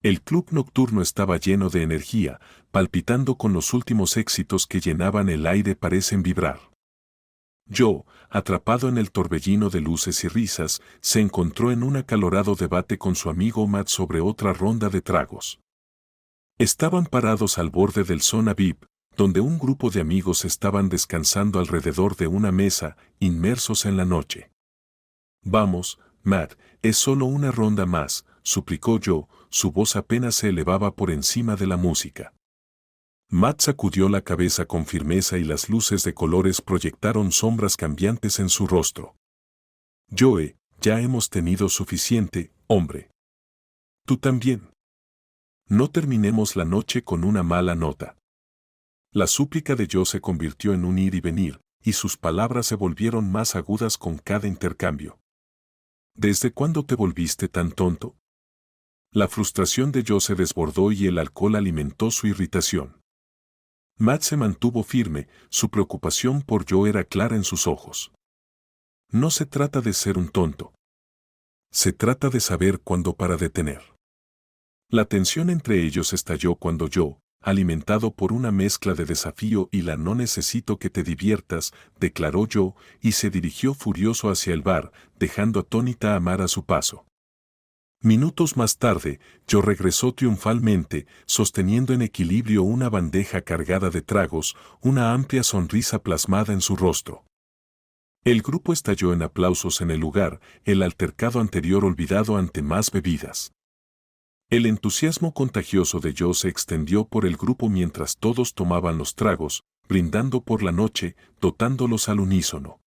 El club nocturno estaba lleno de energía, palpitando con los últimos éxitos que llenaban el aire parecen vibrar. Joe, atrapado en el torbellino de luces y risas, se encontró en un acalorado debate con su amigo Matt sobre otra ronda de tragos. Estaban parados al borde del zona VIP, donde un grupo de amigos estaban descansando alrededor de una mesa, inmersos en la noche. Vamos, Matt, es solo una ronda más, suplicó Joe, su voz apenas se elevaba por encima de la música. Matt sacudió la cabeza con firmeza y las luces de colores proyectaron sombras cambiantes en su rostro. Joe, ya hemos tenido suficiente, hombre. Tú también. No terminemos la noche con una mala nota. La súplica de Joe se convirtió en un ir y venir, y sus palabras se volvieron más agudas con cada intercambio. ¿Desde cuándo te volviste tan tonto? La frustración de Joe se desbordó y el alcohol alimentó su irritación. Matt se mantuvo firme, su preocupación por Joe era clara en sus ojos. No se trata de ser un tonto. Se trata de saber cuándo para detener. La tensión entre ellos estalló cuando Joe, alimentado por una mezcla de desafío y la no necesito que te diviertas, declaró Joe, y se dirigió furioso hacia el bar, dejando atónita a Mar a su paso. Minutos más tarde, Joe regresó triunfalmente, sosteniendo en equilibrio una bandeja cargada de tragos, una amplia sonrisa plasmada en su rostro. El grupo estalló en aplausos en el lugar, el altercado anterior olvidado ante más bebidas. El entusiasmo contagioso de Joe se extendió por el grupo mientras todos tomaban los tragos, brindando por la noche, dotándolos al unísono.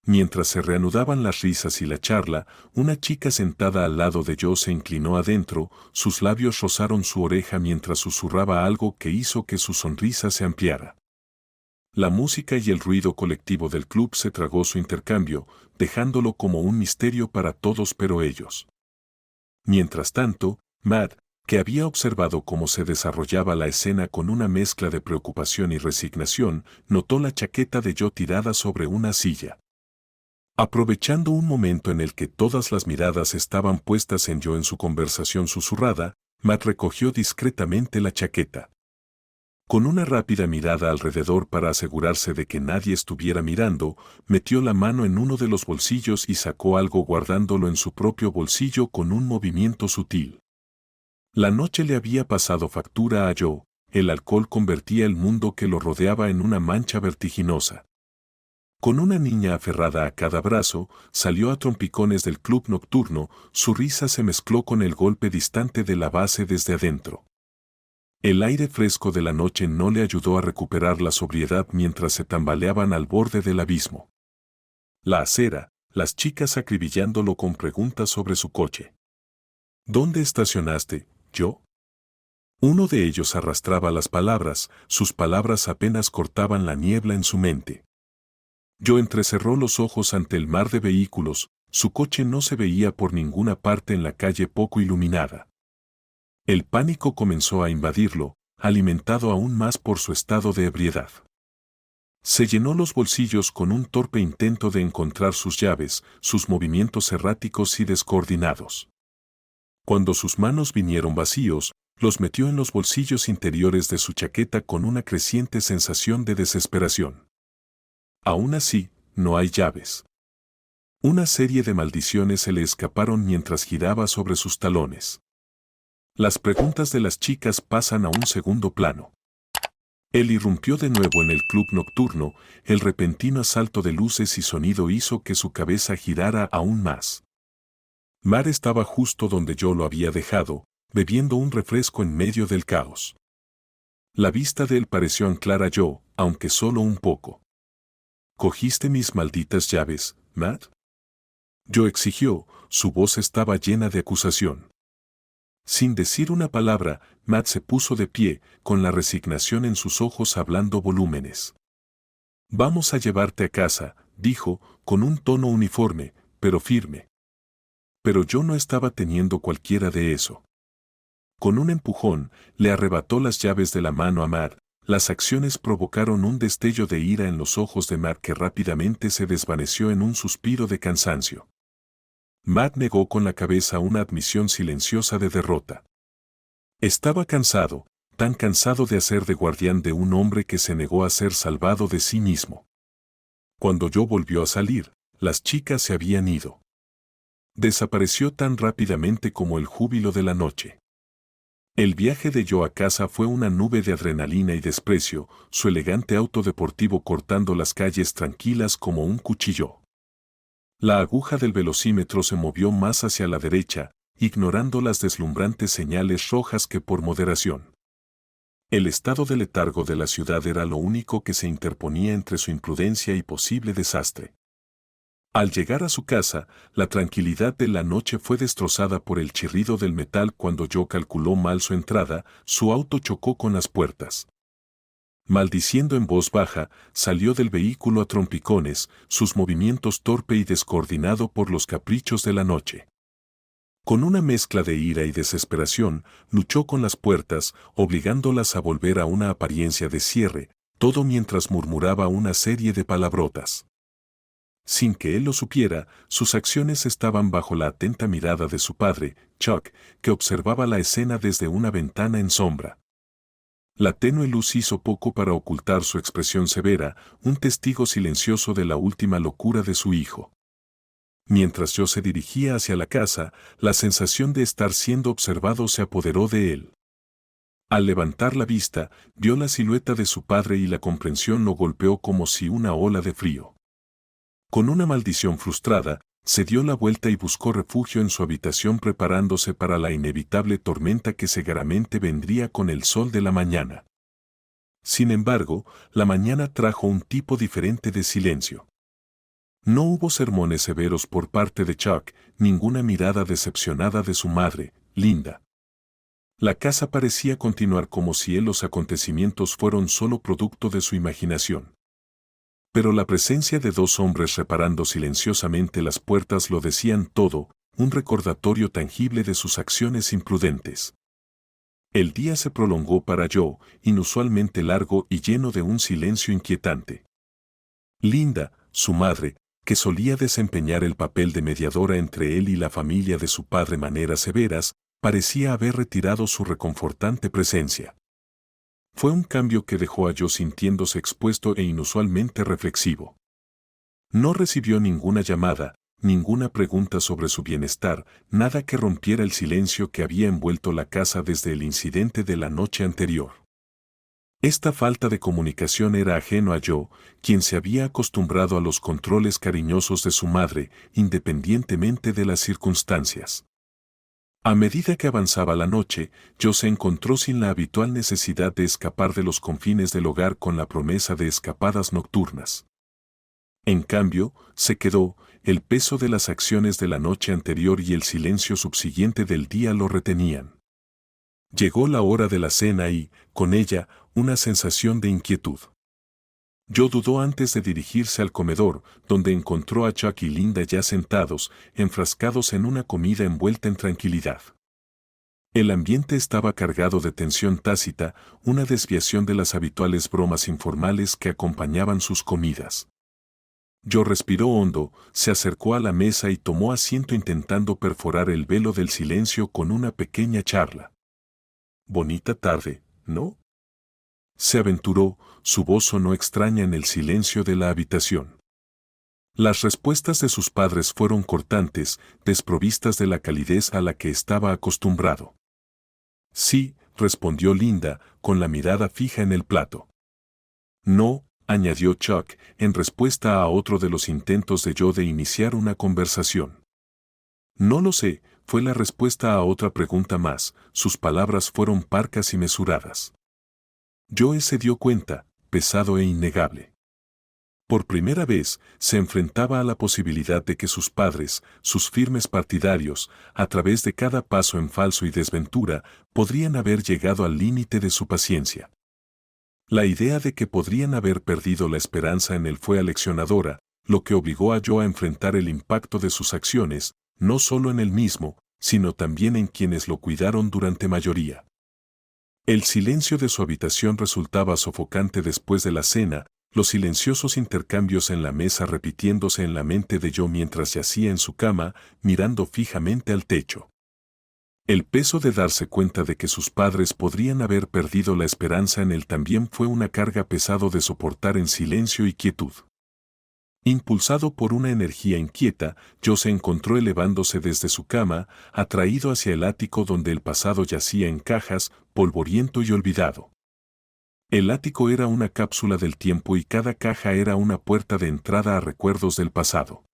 Mientras se reanudaban las risas y la charla, una chica sentada al lado de Joe se inclinó adentro, sus labios rozaron su oreja mientras susurraba algo que hizo que su sonrisa se ampliara. La música y el ruido colectivo del club se tragó su intercambio, dejándolo como un misterio para todos pero ellos. Mientras tanto, Matt, que había observado cómo se desarrollaba la escena con una mezcla de preocupación y resignación, notó la chaqueta de Joe tirada sobre una silla. Aprovechando un momento en el que todas las miradas estaban puestas en Joe en su conversación susurrada, Matt recogió discretamente la chaqueta. Con una rápida mirada alrededor para asegurarse de que nadie estuviera mirando, metió la mano en uno de los bolsillos y sacó algo guardándolo en su propio bolsillo con un movimiento sutil. La noche le había pasado factura a Joe, el alcohol convertía el mundo que lo rodeaba en una mancha vertiginosa. Con una niña aferrada a cada brazo, salió a trompicones del club nocturno, su risa se mezcló con el golpe distante de la base desde adentro. El aire fresco de la noche no le ayudó a recuperar la sobriedad mientras se tambaleaban al borde del abismo. La acera, las chicas acribillándolo con preguntas sobre su coche. ¿Dónde estacionaste, Joe? Uno de ellos arrastraba las palabras, sus palabras apenas cortaban la niebla en su mente. Joe entrecerró los ojos ante el mar de vehículos, su coche no se veía por ninguna parte en la calle poco iluminada. El pánico comenzó a invadirlo, alimentado aún más por su estado de ebriedad. Se llenó los bolsillos con un torpe intento de encontrar sus llaves, sus movimientos erráticos y descoordinados. Cuando sus manos vinieron vacíos, los metió en los bolsillos interiores de su chaqueta con una creciente sensación de desesperación. Aún así, no hay llaves. Una serie de maldiciones se le escaparon mientras giraba sobre sus talones. Las preguntas de las chicas pasan a un segundo plano. Él irrumpió de nuevo en el club nocturno, el repentino asalto de luces y sonido hizo que su cabeza girara aún más. Mar estaba justo donde yo lo había dejado, bebiendo un refresco en medio del caos. La vista de él pareció anclar a Joe, aunque solo un poco. ¿Cogiste mis malditas llaves, Matt? Joe exigió, su voz estaba llena de acusación. Sin decir una palabra, Matt se puso de pie, con la resignación en sus ojos hablando volúmenes. Vamos a llevarte a casa, dijo, con un tono uniforme, pero firme. Pero yo no estaba teniendo cualquiera de eso. Con un empujón, le arrebató las llaves de la mano a Matt. Las acciones provocaron un destello de ira en los ojos de Matt que rápidamente se desvaneció en un suspiro de cansancio. Matt negó con la cabeza una admisión silenciosa de derrota. Estaba cansado, tan cansado de hacer de guardián de un hombre que se negó a ser salvado de sí mismo. Cuando Joe volvió a salir, las chicas se habían ido. Desapareció tan rápidamente como el júbilo de la noche. El viaje de Joe a casa fue una nube de adrenalina y desprecio, su elegante auto deportivo cortando las calles tranquilas como un cuchillo. La aguja del velocímetro se movió más hacia la derecha, ignorando las deslumbrantes señales rojas que por moderación. El estado de letargo de la ciudad era lo único que se interponía entre su imprudencia y posible desastre. Al llegar a su casa, la tranquilidad de la noche fue destrozada por el chirrido del metal cuando Joe calculó mal su entrada, su auto chocó con las puertas. Maldiciendo en voz baja, salió del vehículo a trompicones, sus movimientos torpe y descoordinado por los caprichos de la noche. Con una mezcla de ira y desesperación, luchó con las puertas, obligándolas a volver a una apariencia de cierre, todo mientras murmuraba una serie de palabrotas. Sin que él lo supiera, sus acciones estaban bajo la atenta mirada de su padre, Chuck, que observaba la escena desde una ventana en sombra. La tenue luz hizo poco para ocultar su expresión severa, un testigo silencioso de la última locura de su hijo. Mientras Joe se dirigía hacia la casa, la sensación de estar siendo observado se apoderó de él. Al levantar la vista, vio la silueta de su padre y la comprensión lo golpeó como si una ola de frío. Con una maldición frustrada, se dio la vuelta y buscó refugio en su habitación preparándose para la inevitable tormenta que seguramente vendría con el sol de la mañana. Sin embargo, la mañana trajo un tipo diferente de silencio. No hubo sermones severos por parte de Chuck, ninguna mirada decepcionada de su madre, Linda. La casa parecía continuar como si los acontecimientos fueron solo producto de su imaginación. Pero la presencia de dos hombres reparando silenciosamente las puertas lo decían todo, un recordatorio tangible de sus acciones imprudentes. El día se prolongó para Joe, inusualmente largo y lleno de un silencio inquietante. Linda, su madre, que solía desempeñar el papel de mediadora entre él y la familia de su padre de maneras severas, parecía haber retirado su reconfortante presencia. Fue un cambio que dejó a Joe sintiéndose expuesto e inusualmente reflexivo. No recibió ninguna llamada, ninguna pregunta sobre su bienestar, nada que rompiera el silencio que había envuelto la casa desde el incidente de la noche anterior. Esta falta de comunicación era ajeno a Joe, quien se había acostumbrado a los controles cariñosos de su madre, independientemente de las circunstancias. A medida que avanzaba la noche, Joe se encontró sin la habitual necesidad de escapar de los confines del hogar con la promesa de escapadas nocturnas. En cambio, se quedó, el peso de las acciones de la noche anterior y el silencio subsiguiente del día lo retenían. Llegó la hora de la cena y, con ella, una sensación de inquietud. Joe dudó antes de dirigirse al comedor, donde encontró a Chuck y Linda ya sentados, enfrascados en una comida envuelta en tranquilidad. El ambiente estaba cargado de tensión tácita, una desviación de las habituales bromas informales que acompañaban sus comidas. Joe respiró hondo, se acercó a la mesa y tomó asiento intentando perforar el velo del silencio con una pequeña charla. «Bonita tarde, ¿no?», se aventuró, su voz sonó extraña en el silencio de la habitación. Las respuestas de sus padres fueron cortantes, desprovistas de la calidez a la que estaba acostumbrado. «Sí», respondió Linda, con la mirada fija en el plato. «No», añadió Chuck, en respuesta a otro de los intentos de Joe de iniciar una conversación. «No lo sé», fue la respuesta a otra pregunta más, sus palabras fueron parcas y mesuradas. Joe se dio cuenta, pesado e innegable. Por primera vez, se enfrentaba a la posibilidad de que sus padres, sus firmes partidarios, a través de cada paso en falso y desventura, podrían haber llegado al límite de su paciencia. La idea de que podrían haber perdido la esperanza en él fue aleccionadora, lo que obligó a Joe a enfrentar el impacto de sus acciones, no solo en él mismo, sino también en quienes lo cuidaron durante mayoría. El silencio de su habitación resultaba sofocante después de la cena, los silenciosos intercambios en la mesa repitiéndose en la mente de Joe mientras yacía en su cama, mirando fijamente al techo. El peso de darse cuenta de que sus padres podrían haber perdido la esperanza en él también fue una carga pesado de soportar en silencio y quietud. Impulsado por una energía inquieta, Joe se encontró elevándose desde su cama, atraído hacia el ático donde el pasado yacía en cajas, polvoriento y olvidado. El ático era una cápsula del tiempo y cada caja era una puerta de entrada a recuerdos del pasado.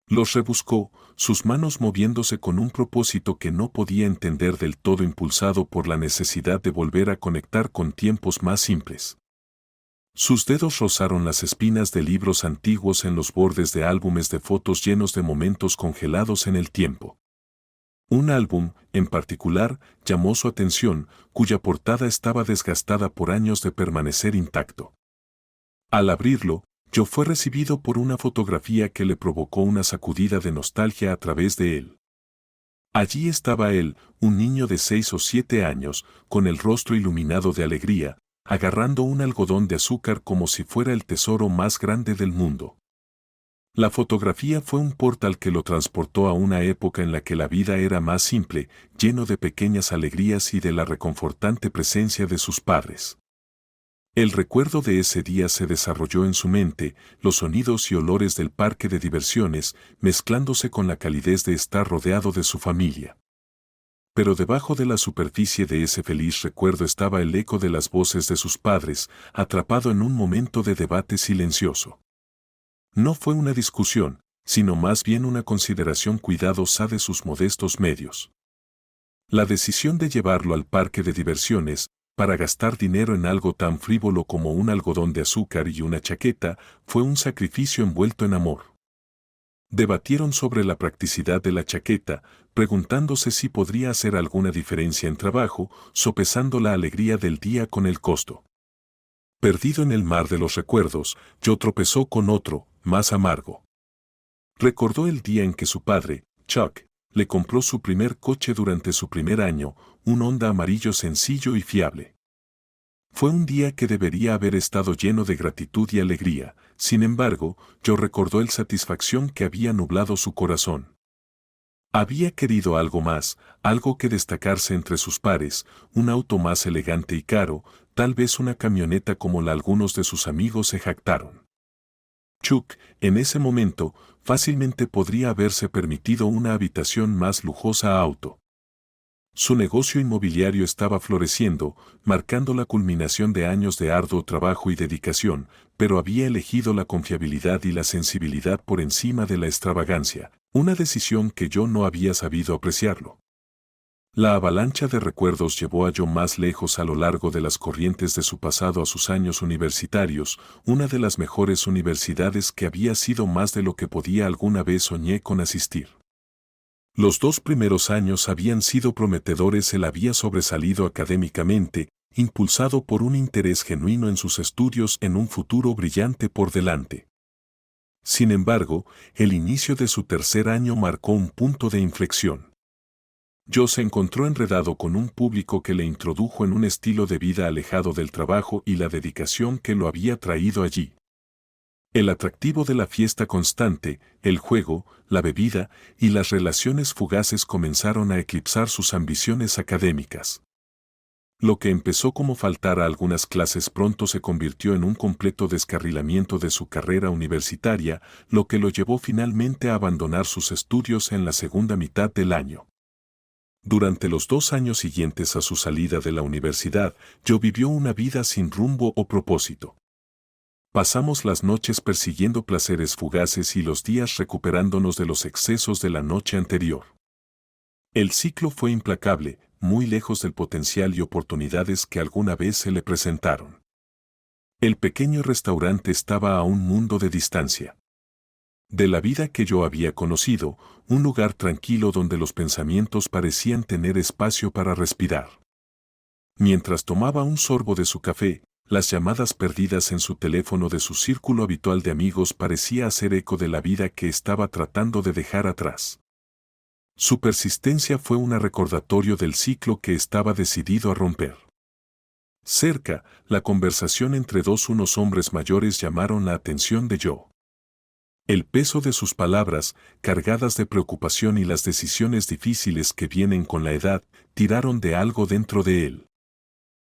Los rebuscó, sus manos moviéndose con un propósito que no podía entender del todo, impulsado por la necesidad de volver a conectar con tiempos más simples. Sus dedos rozaron las espinas de libros antiguos en los bordes de álbumes de fotos llenos de momentos congelados en el tiempo. Un álbum, en particular, llamó su atención, cuya portada estaba desgastada por años de permanecer intacto. Al abrirlo, Joe fue recibido por una fotografía que le provocó una sacudida de nostalgia a través de él. Allí estaba él, un niño de 6 o 7 años, con el rostro iluminado de alegría, agarrando un algodón de azúcar como si fuera el tesoro más grande del mundo. La fotografía fue un portal que lo transportó a una época en la que la vida era más simple, lleno de pequeñas alegrías y de la reconfortante presencia de sus padres. El recuerdo de ese día se desarrolló en su mente, los sonidos y olores del parque de diversiones, mezclándose con la calidez de estar rodeado de su familia. Pero debajo de la superficie de ese feliz recuerdo estaba el eco de las voces de sus padres, atrapado en un momento de debate silencioso. No fue una discusión, sino más bien una consideración cuidadosa de sus modestos medios. La decisión de llevarlo al parque de diversiones, para gastar dinero en algo tan frívolo como un algodón de azúcar y una chaqueta, fue un sacrificio envuelto en amor. Debatieron sobre la practicidad de la chaqueta, preguntándose si podría hacer alguna diferencia en trabajo, sopesando la alegría del día con el costo. Perdido en el mar de los recuerdos, Joe tropezó con otro, más amargo. Recordó el día en que su padre, Chuck, le compró su primer coche durante su primer año, un Honda amarillo sencillo y fiable. Fue un día que debería haber estado lleno de gratitud y alegría, sin embargo, Joe recordó la satisfacción que había nublado su corazón. Había querido algo más, algo que destacarse entre sus pares, un auto más elegante y caro, tal vez una camioneta como la algunos de sus amigos se jactaron. Chuck, en ese momento, fácilmente podría haberse permitido una habitación más lujosa auto. Su negocio inmobiliario estaba floreciendo, marcando la culminación de años de arduo trabajo y dedicación, pero había elegido la confiabilidad y la sensibilidad por encima de la extravagancia, una decisión que yo no había sabido apreciarlo. La avalancha de recuerdos llevó a Joe más lejos a lo largo de las corrientes de su pasado a sus años universitarios, una de las mejores universidades que había sido más de lo que podía alguna vez soñé con asistir. Los 2 primeros años habían sido prometedores, él había sobresalido académicamente, impulsado por un interés genuino en sus estudios en un futuro brillante por delante. Sin embargo, el inicio de su tercer año marcó un punto de inflexión. Joe se encontró enredado con un público que le introdujo en un estilo de vida alejado del trabajo y la dedicación que lo había traído allí. El atractivo de la fiesta constante, el juego, la bebida y las relaciones fugaces comenzaron a eclipsar sus ambiciones académicas. Lo que empezó como faltar a algunas clases pronto se convirtió en un completo descarrilamiento de su carrera universitaria, lo que lo llevó finalmente a abandonar sus estudios en la segunda mitad del año. Durante los 2 años siguientes a su salida de la universidad, Joe vivió una vida sin rumbo o propósito. Pasamos las noches persiguiendo placeres fugaces y los días recuperándonos de los excesos de la noche anterior. El ciclo fue implacable, muy lejos del potencial y oportunidades que alguna vez se le presentaron. El pequeño restaurante estaba a un mundo de distancia de la vida que yo había conocido, un lugar tranquilo donde los pensamientos parecían tener espacio para respirar. Mientras tomaba un sorbo de su café, las llamadas perdidas en su teléfono de su círculo habitual de amigos parecía hacer eco de la vida que estaba tratando de dejar atrás. Su persistencia fue un recordatorio del ciclo que estaba decidido a romper. Cerca, la conversación entre unos hombres mayores llamaron la atención de Joe. El peso de sus palabras, cargadas de preocupación y las decisiones difíciles que vienen con la edad, tiraron de algo dentro de él.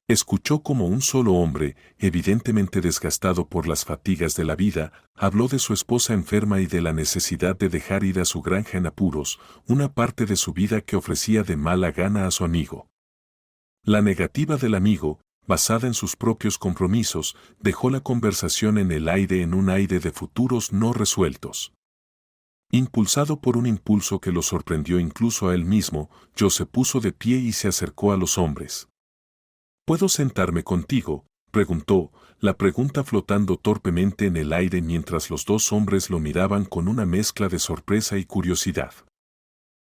Escuchó como un solo hombre, evidentemente desgastado por las fatigas de la vida, habló de su esposa enferma y de la necesidad de dejar ir a su granja en apuros, una parte de su vida que ofrecía de mala gana a su amigo. La negativa del amigo, basada en sus propios compromisos, dejó la conversación en el aire en un aire de futuros no resueltos. Impulsado por un impulso que lo sorprendió incluso a él mismo, Joe se puso de pie y se acercó a los hombres. ¿Puedo sentarme contigo?, preguntó, la pregunta flotando torpemente en el aire mientras los dos hombres lo miraban con una mezcla de sorpresa y curiosidad.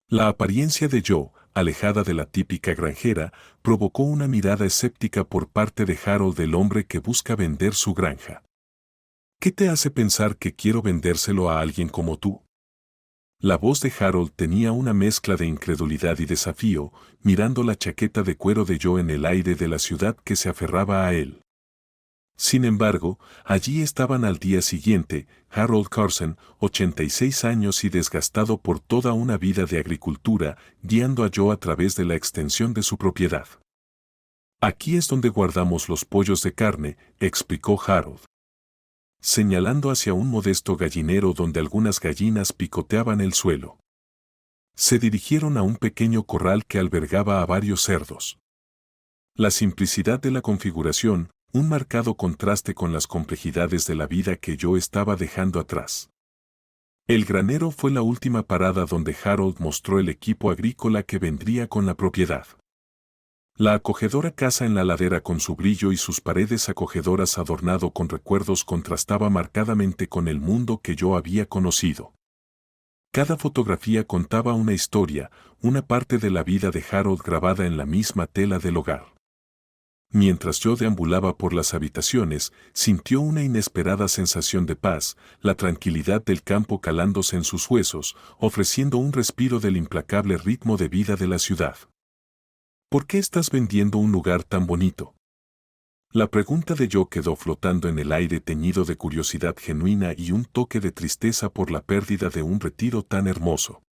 La apariencia de Joe, alejada de la típica granjera, provocó una mirada escéptica por parte de Harold, del hombre que busca vender su granja. ¿Qué te hace pensar que quiero vendérselo a alguien como tú? La voz de Harold tenía una mezcla de incredulidad y desafío, mirando la chaqueta de cuero de Joe en el aire de la ciudad que se aferraba a él. Sin embargo, allí estaban al día siguiente, Harold Carson, 86 años y desgastado por toda una vida de agricultura, guiando a Joe a través de la extensión de su propiedad. Aquí es donde guardamos los pollos de carne, explicó Harold, señalando hacia un modesto gallinero donde algunas gallinas picoteaban el suelo. Se dirigieron a un pequeño corral que albergaba a varios cerdos. La simplicidad de la configuración, un marcado contraste con las complejidades de la vida que yo estaba dejando atrás. El granero fue la última parada donde Harold mostró el equipo agrícola que vendría con la propiedad. La acogedora casa en la ladera con su brillo y sus paredes acogedoras adornado con recuerdos contrastaba marcadamente con el mundo que yo había conocido. Cada fotografía contaba una historia, una parte de la vida de Harold grabada en la misma tela del hogar. Mientras yo deambulaba por las habitaciones, sintió una inesperada sensación de paz, la tranquilidad del campo calándose en sus huesos, ofreciendo un respiro del implacable ritmo de vida de la ciudad. ¿Por qué estás vendiendo un lugar tan bonito? La pregunta de Joe quedó flotando en el aire teñido de curiosidad genuina y un toque de tristeza por la pérdida de un retiro tan hermoso.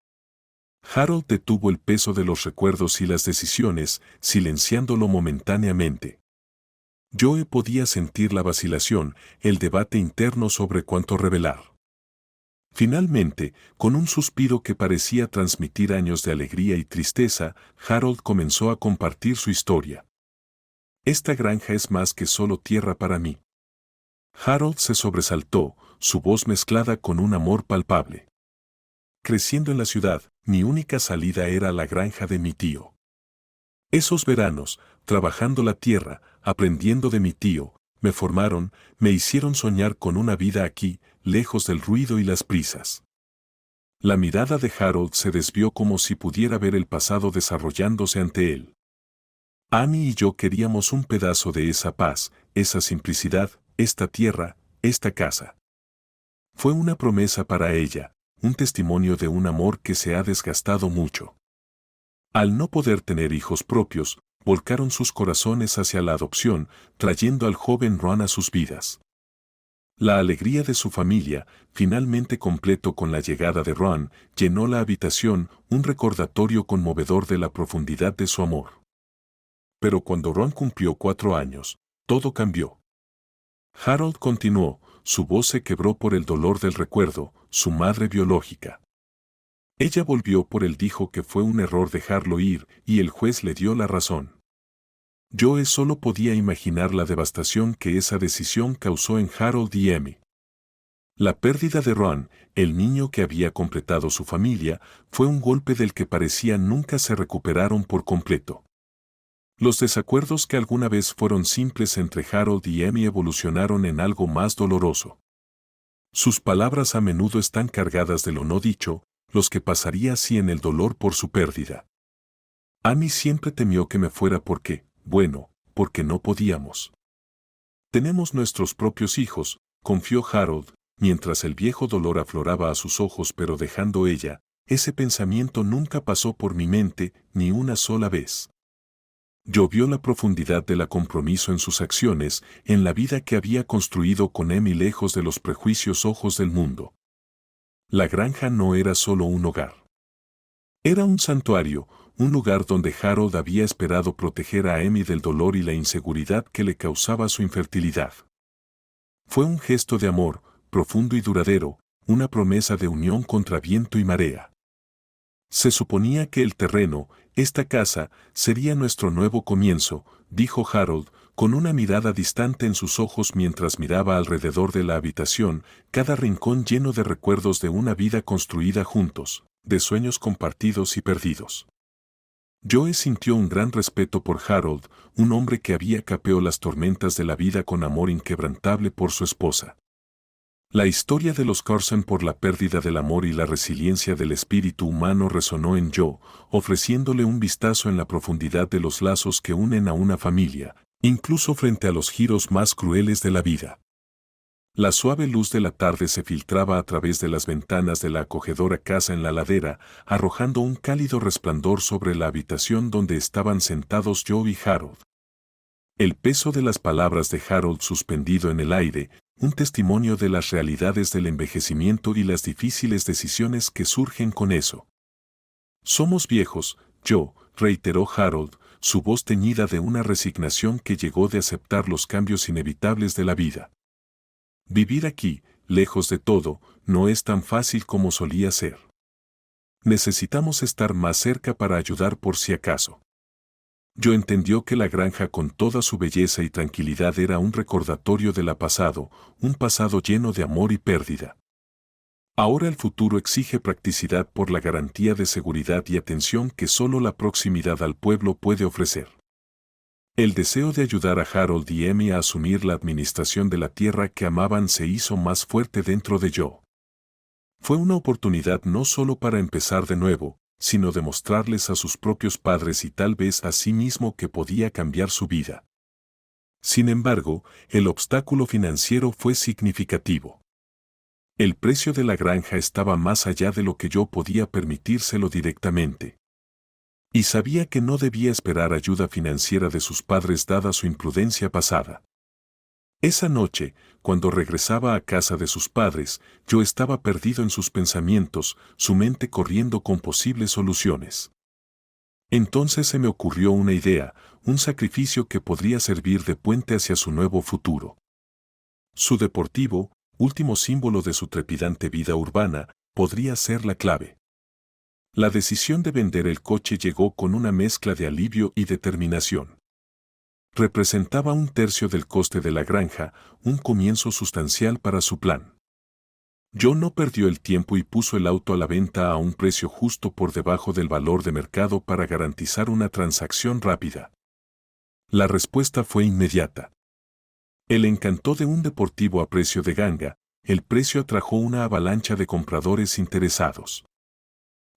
Harold detuvo el peso de los recuerdos y las decisiones, silenciándolo momentáneamente. Joe podía sentir la vacilación, el debate interno sobre cuánto revelar. Finalmente, con un suspiro que parecía transmitir años de alegría y tristeza, Harold comenzó a compartir su historia. Esta granja es más que solo tierra para mí. Harold se sobresaltó, su voz mezclada con un amor palpable. Creciendo en la ciudad, mi única salida era la granja de mi tío. Esos veranos, trabajando la tierra, aprendiendo de mi tío, me formaron, me hicieron soñar con una vida aquí, lejos del ruido y las prisas. La mirada de Harold se desvió como si pudiera ver el pasado desarrollándose ante él. Annie y yo queríamos un pedazo de esa paz, esa simplicidad, esta tierra, esta casa. Fue una promesa para ella, un testimonio de un amor que se ha desgastado mucho. Al no poder tener hijos propios, volcaron sus corazones hacia la adopción, trayendo al joven Ron a sus vidas. La alegría de su familia, finalmente completo con la llegada de Ron, llenó la habitación, un recordatorio conmovedor de la profundidad de su amor. Pero cuando Ron cumplió 4 años, todo cambió. Harold continuó, su voz se quebró por el dolor del recuerdo, su madre biológica. Ella volvió por él, dijo que fue un error dejarlo ir, y el juez le dio la razón. Joe solo podía imaginar la devastación que esa decisión causó en Harold y Amy. La pérdida de Ron, el niño que había completado su familia, fue un golpe del que parecía nunca se recuperaron por completo. Los desacuerdos que alguna vez fueron simples entre Harold y Amy evolucionaron en algo más doloroso. Sus palabras a menudo están cargadas de lo no dicho, los que pasaría si en el dolor por su pérdida. Amy siempre temió que me fuera porque no podíamos. Tenemos nuestros propios hijos, confió Harold, mientras el viejo dolor afloraba a sus ojos, pero dejando ella, ese pensamiento nunca pasó por mi mente ni una sola vez. Yo vio la profundidad de la compromiso en sus acciones, en la vida que había construido con Amy lejos de los prejuicios ojos del mundo. La granja no era solo un hogar. Era un santuario, un lugar donde Harold había esperado proteger a Amy del dolor y la inseguridad que le causaba su infertilidad. Fue un gesto de amor, profundo y duradero, una promesa de unión contra viento y marea. Se suponía que el terreno, esta casa, sería nuestro nuevo comienzo, dijo Harold, con una mirada distante en sus ojos mientras miraba alrededor de la habitación, cada rincón lleno de recuerdos de una vida construida juntos, de sueños compartidos y perdidos. Joe sintió un gran respeto por Harold, un hombre que había capeado las tormentas de la vida con amor inquebrantable por su esposa. La historia de los Carson por la pérdida del amor y la resiliencia del espíritu humano resonó en Joe, ofreciéndole un vistazo en la profundidad de los lazos que unen a una familia, incluso frente a los giros más crueles de la vida. La suave luz de la tarde se filtraba a través de las ventanas de la acogedora casa en la ladera, arrojando un cálido resplandor sobre la habitación donde estaban sentados Joe y Harold. El peso de las palabras de Harold suspendido en el aire, un testimonio de las realidades del envejecimiento y las difíciles decisiones que surgen con eso. Somos viejos, Joe, reiteró Harold, su voz teñida de una resignación que llegó de aceptar los cambios inevitables de la vida. Vivir aquí, lejos de todo, no es tan fácil como solía ser. Necesitamos estar más cerca para ayudar por si acaso. Yo entendió que la granja con toda su belleza y tranquilidad era un recordatorio del pasado, un pasado lleno de amor y pérdida. Ahora el futuro exige practicidad por la garantía de seguridad y atención que solo la proximidad al pueblo puede ofrecer. El deseo de ayudar a Harold y Amy a asumir la administración de la tierra que amaban se hizo más fuerte dentro de Joe. Fue una oportunidad no solo para empezar de nuevo, sino de mostrarles a sus propios padres y tal vez a sí mismo que podía cambiar su vida. Sin embargo, el obstáculo financiero fue significativo. El precio de la granja estaba más allá de lo que yo podía permitírselo directamente. Y sabía que no debía esperar ayuda financiera de sus padres dada su imprudencia pasada. Esa noche, cuando regresaba a casa de sus padres, yo estaba perdido en sus pensamientos, su mente corriendo con posibles soluciones. Entonces se me ocurrió una idea, un sacrificio que podría servir de puente hacia su nuevo futuro. Su deportivo, último símbolo de su trepidante vida urbana, podría ser la clave. La decisión de vender el coche llegó con una mezcla de alivio y determinación. Representaba un tercio del coste de la granja, un comienzo sustancial para su plan. Joe no perdió el tiempo y puso el auto a la venta a un precio justo por debajo del valor de mercado para garantizar una transacción rápida. La respuesta fue inmediata. El encanto de un deportivo a precio de ganga, el precio atrajo una avalancha de compradores interesados.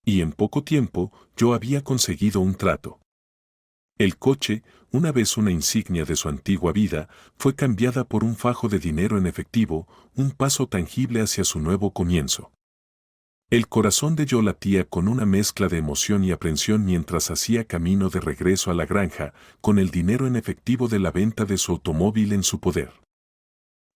Y en poco tiempo, yo había conseguido un trato. El coche, una vez una insignia de su antigua vida, fue cambiada por un fajo de dinero en efectivo, un paso tangible hacia su nuevo comienzo. El corazón de Joe latía con una mezcla de emoción y aprensión mientras hacía camino de regreso a la granja, con el dinero en efectivo de la venta de su automóvil en su poder.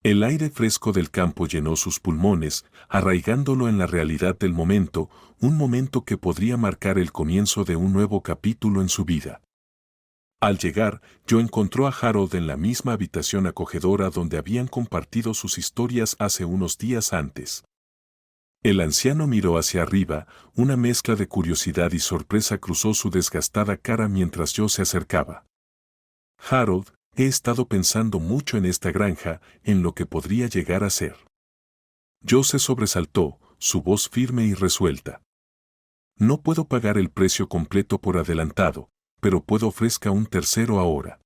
El aire fresco del campo llenó sus pulmones, arraigándolo en la realidad del momento, un momento que podría marcar el comienzo de un nuevo capítulo en su vida. Al llegar, Joe encontró a Harold en la misma habitación acogedora donde habían compartido sus historias hace unos días antes. El anciano miró hacia arriba, una mezcla de curiosidad y sorpresa cruzó su desgastada cara mientras Joe se acercaba. Harold, he estado pensando mucho en esta granja, en lo que podría llegar a ser. Joe se sobresaltó, su voz firme y resuelta. No puedo pagar el precio completo por adelantado, pero puedo ofrezca un tercero ahora.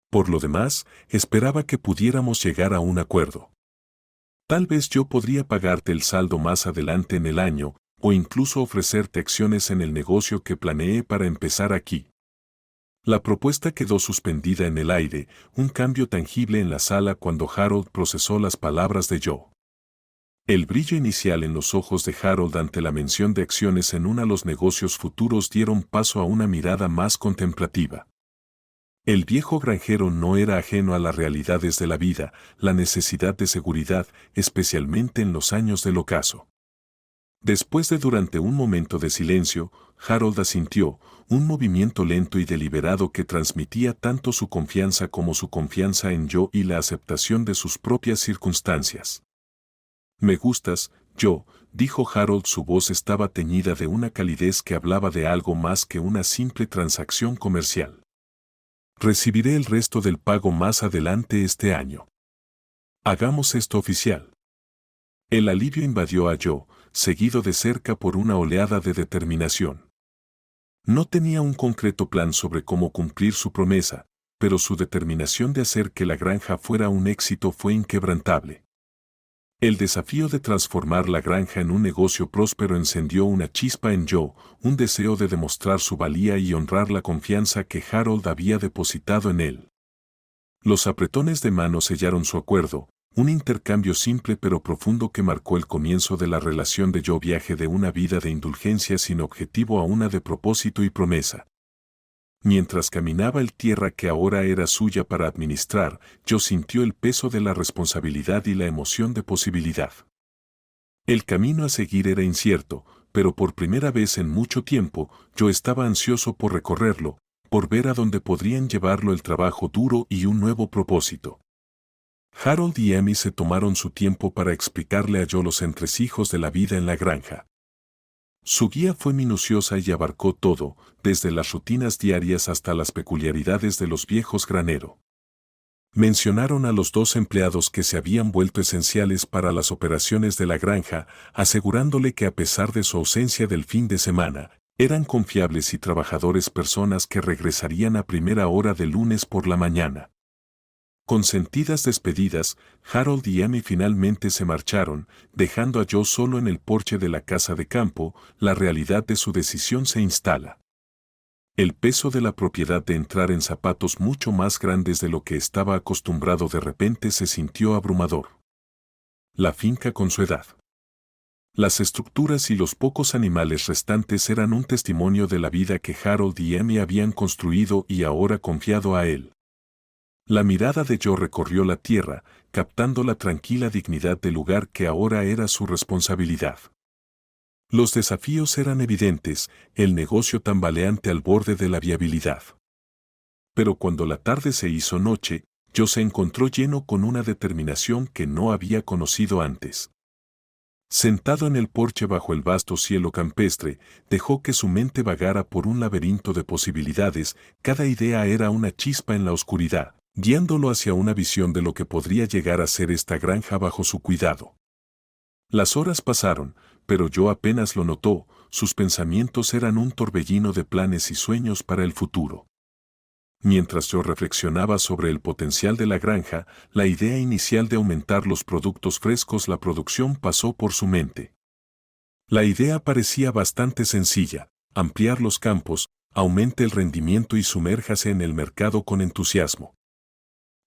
Por lo demás, esperaba que pudiéramos llegar a un acuerdo. Tal vez yo podría pagarte el saldo más adelante en el año, o incluso ofrecerte acciones en el negocio que planeé para empezar aquí. La propuesta quedó suspendida en el aire, un cambio tangible en la sala cuando Harold procesó las palabras de Joe. El brillo inicial en los ojos de Harold ante la mención de acciones en uno de los negocios futuros dieron paso a una mirada más contemplativa. El viejo granjero no era ajeno a las realidades de la vida, la necesidad de seguridad, especialmente en los años del ocaso. Después de durante un momento de silencio, Harold asintió, un movimiento lento y deliberado que transmitía tanto su confianza como su confianza en Joe y la aceptación de sus propias circunstancias. «Me gustas, Joe», dijo Harold. Su voz estaba teñida de una calidez que hablaba de algo más que una simple transacción comercial. «Recibiré el resto del pago más adelante este año. Hagamos esto oficial». El alivio invadió a Joe, seguido de cerca por una oleada de determinación. No tenía un concreto plan sobre cómo cumplir su promesa, pero su determinación de hacer que la granja fuera un éxito fue inquebrantable. El desafío de transformar la granja en un negocio próspero encendió una chispa en Joe, un deseo de demostrar su valía y honrar la confianza que Harold había depositado en él. Los apretones de mano sellaron su acuerdo, un intercambio simple pero profundo que marcó el comienzo de la relación de Joe. Viaje de una vida de indulgencia sin objetivo a una de propósito y promesa. Mientras caminaba el tierra que ahora era suya para administrar, Joe sintió el peso de la responsabilidad y la emoción de posibilidad. El camino a seguir era incierto, pero por primera vez en mucho tiempo, Joe estaba ansioso por recorrerlo, por ver a dónde podrían llevarlo el trabajo duro y un nuevo propósito. Harold y Amy se tomaron su tiempo para explicarle a Joe los entresijos de la vida en la granja. Su guía fue minuciosa y abarcó todo, desde las rutinas diarias hasta las peculiaridades de los viejos granero. Mencionaron a los 2 empleados que se habían vuelto esenciales para las operaciones de la granja, asegurándole que a pesar de su ausencia del fin de semana, eran confiables y trabajadores, personas que regresarían a primera hora del lunes por la mañana. Con sentidas despedidas, Harold y Amy finalmente se marcharon, dejando a Joe solo en el porche de la casa de campo. La realidad de su decisión se instala. El peso de la propiedad, de entrar en zapatos mucho más grandes de lo que estaba acostumbrado, de repente se sintió abrumador. La finca con su edad. Las estructuras y los pocos animales restantes eran un testimonio de la vida que Harold y Amy habían construido y ahora confiado a él. La mirada de Joe recorrió la tierra, captando la tranquila dignidad del lugar que ahora era su responsabilidad. Los desafíos eran evidentes, el negocio tambaleante al borde de la viabilidad. Pero cuando la tarde se hizo noche, Joe se encontró lleno con una determinación que no había conocido antes. Sentado en el porche bajo el vasto cielo campestre, dejó que su mente vagara por un laberinto de posibilidades. Cada idea era una chispa en la oscuridad, guiándolo hacia una visión de lo que podría llegar a ser esta granja bajo su cuidado. Las horas pasaron, pero Joe apenas lo notó. Sus pensamientos eran un torbellino de planes y sueños para el futuro. Mientras Joe reflexionaba sobre el potencial de la granja, la idea inicial de aumentar los productos frescos, la producción, pasó por su mente. La idea parecía bastante sencilla: ampliar los campos, aumente el rendimiento y sumérjase en el mercado con entusiasmo.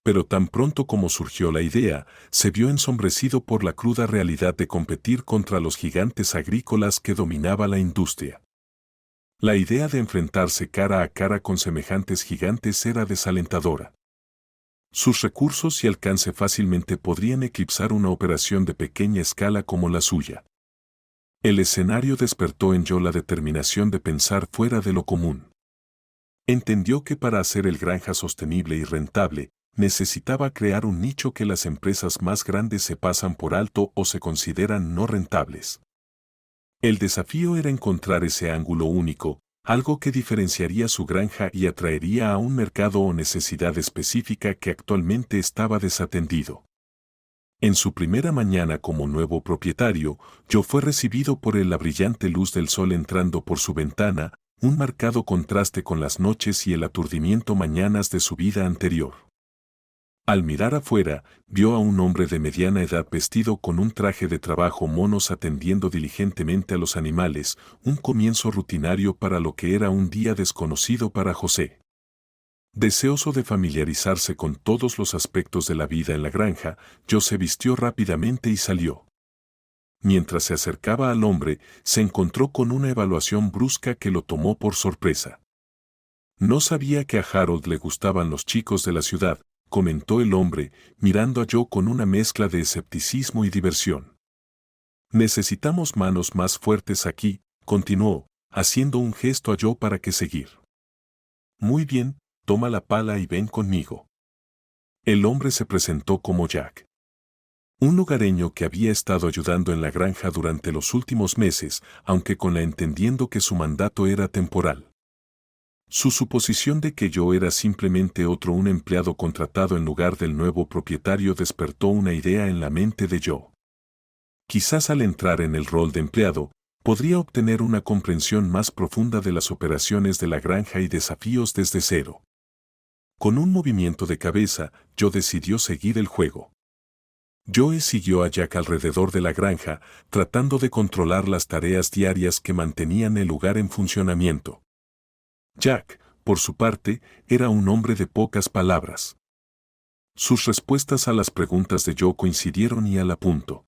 Pero tan pronto como surgió la idea, se vio ensombrecido por la cruda realidad de competir contra los gigantes agrícolas que dominaba la industria. La idea de enfrentarse cara a cara con semejantes gigantes era desalentadora. Sus recursos y alcance fácilmente podrían eclipsar una operación de pequeña escala como la suya. El escenario despertó en Joe la determinación de pensar fuera de lo común. Entendió que para hacer el granja sostenible y rentable, necesitaba crear un nicho que las empresas más grandes se pasan por alto o se consideran no rentables. El desafío era encontrar ese ángulo único, algo que diferenciaría su granja y atraería a un mercado o necesidad específica que actualmente estaba desatendido. En su primera mañana como nuevo propietario, Joe fue recibido por la brillante luz del sol entrando por su ventana, un marcado contraste con las noches y el aturdimiento mañanas de su vida anterior. Al mirar afuera, vio a un hombre de mediana edad vestido con un traje de trabajo monos atendiendo diligentemente a los animales, un comienzo rutinario para lo que era un día desconocido para José. Deseoso de familiarizarse con todos los aspectos de la vida en la granja, Joe se vistió rápidamente y salió. Mientras se acercaba al hombre, se encontró con una evaluación brusca que lo tomó por sorpresa. No sabía que a Harold le gustaban los chicos de la ciudad, comentó el hombre, mirando a Joe con una mezcla de escepticismo y diversión. Necesitamos manos más fuertes aquí, continuó, haciendo un gesto a Joe para que seguir. Muy bien, toma la pala y ven conmigo. El hombre se presentó como Jack. Un lugareño que había estado ayudando en la granja durante los últimos meses, aunque con la entendiendo que su mandato era temporal. Su suposición de que yo era simplemente un empleado contratado en lugar del nuevo propietario despertó una idea en la mente de Joe. Quizás al entrar en el rol de empleado, podría obtener una comprensión más profunda de las operaciones de la granja y desafíos desde cero. Con un movimiento de cabeza, Joe decidió seguir el juego. Joe siguió a Jack alrededor de la granja, tratando de controlar las tareas diarias que mantenían el lugar en funcionamiento. Jack, por su parte, era un hombre de pocas palabras. Sus respuestas a las preguntas de Joe coincidieron y al punto.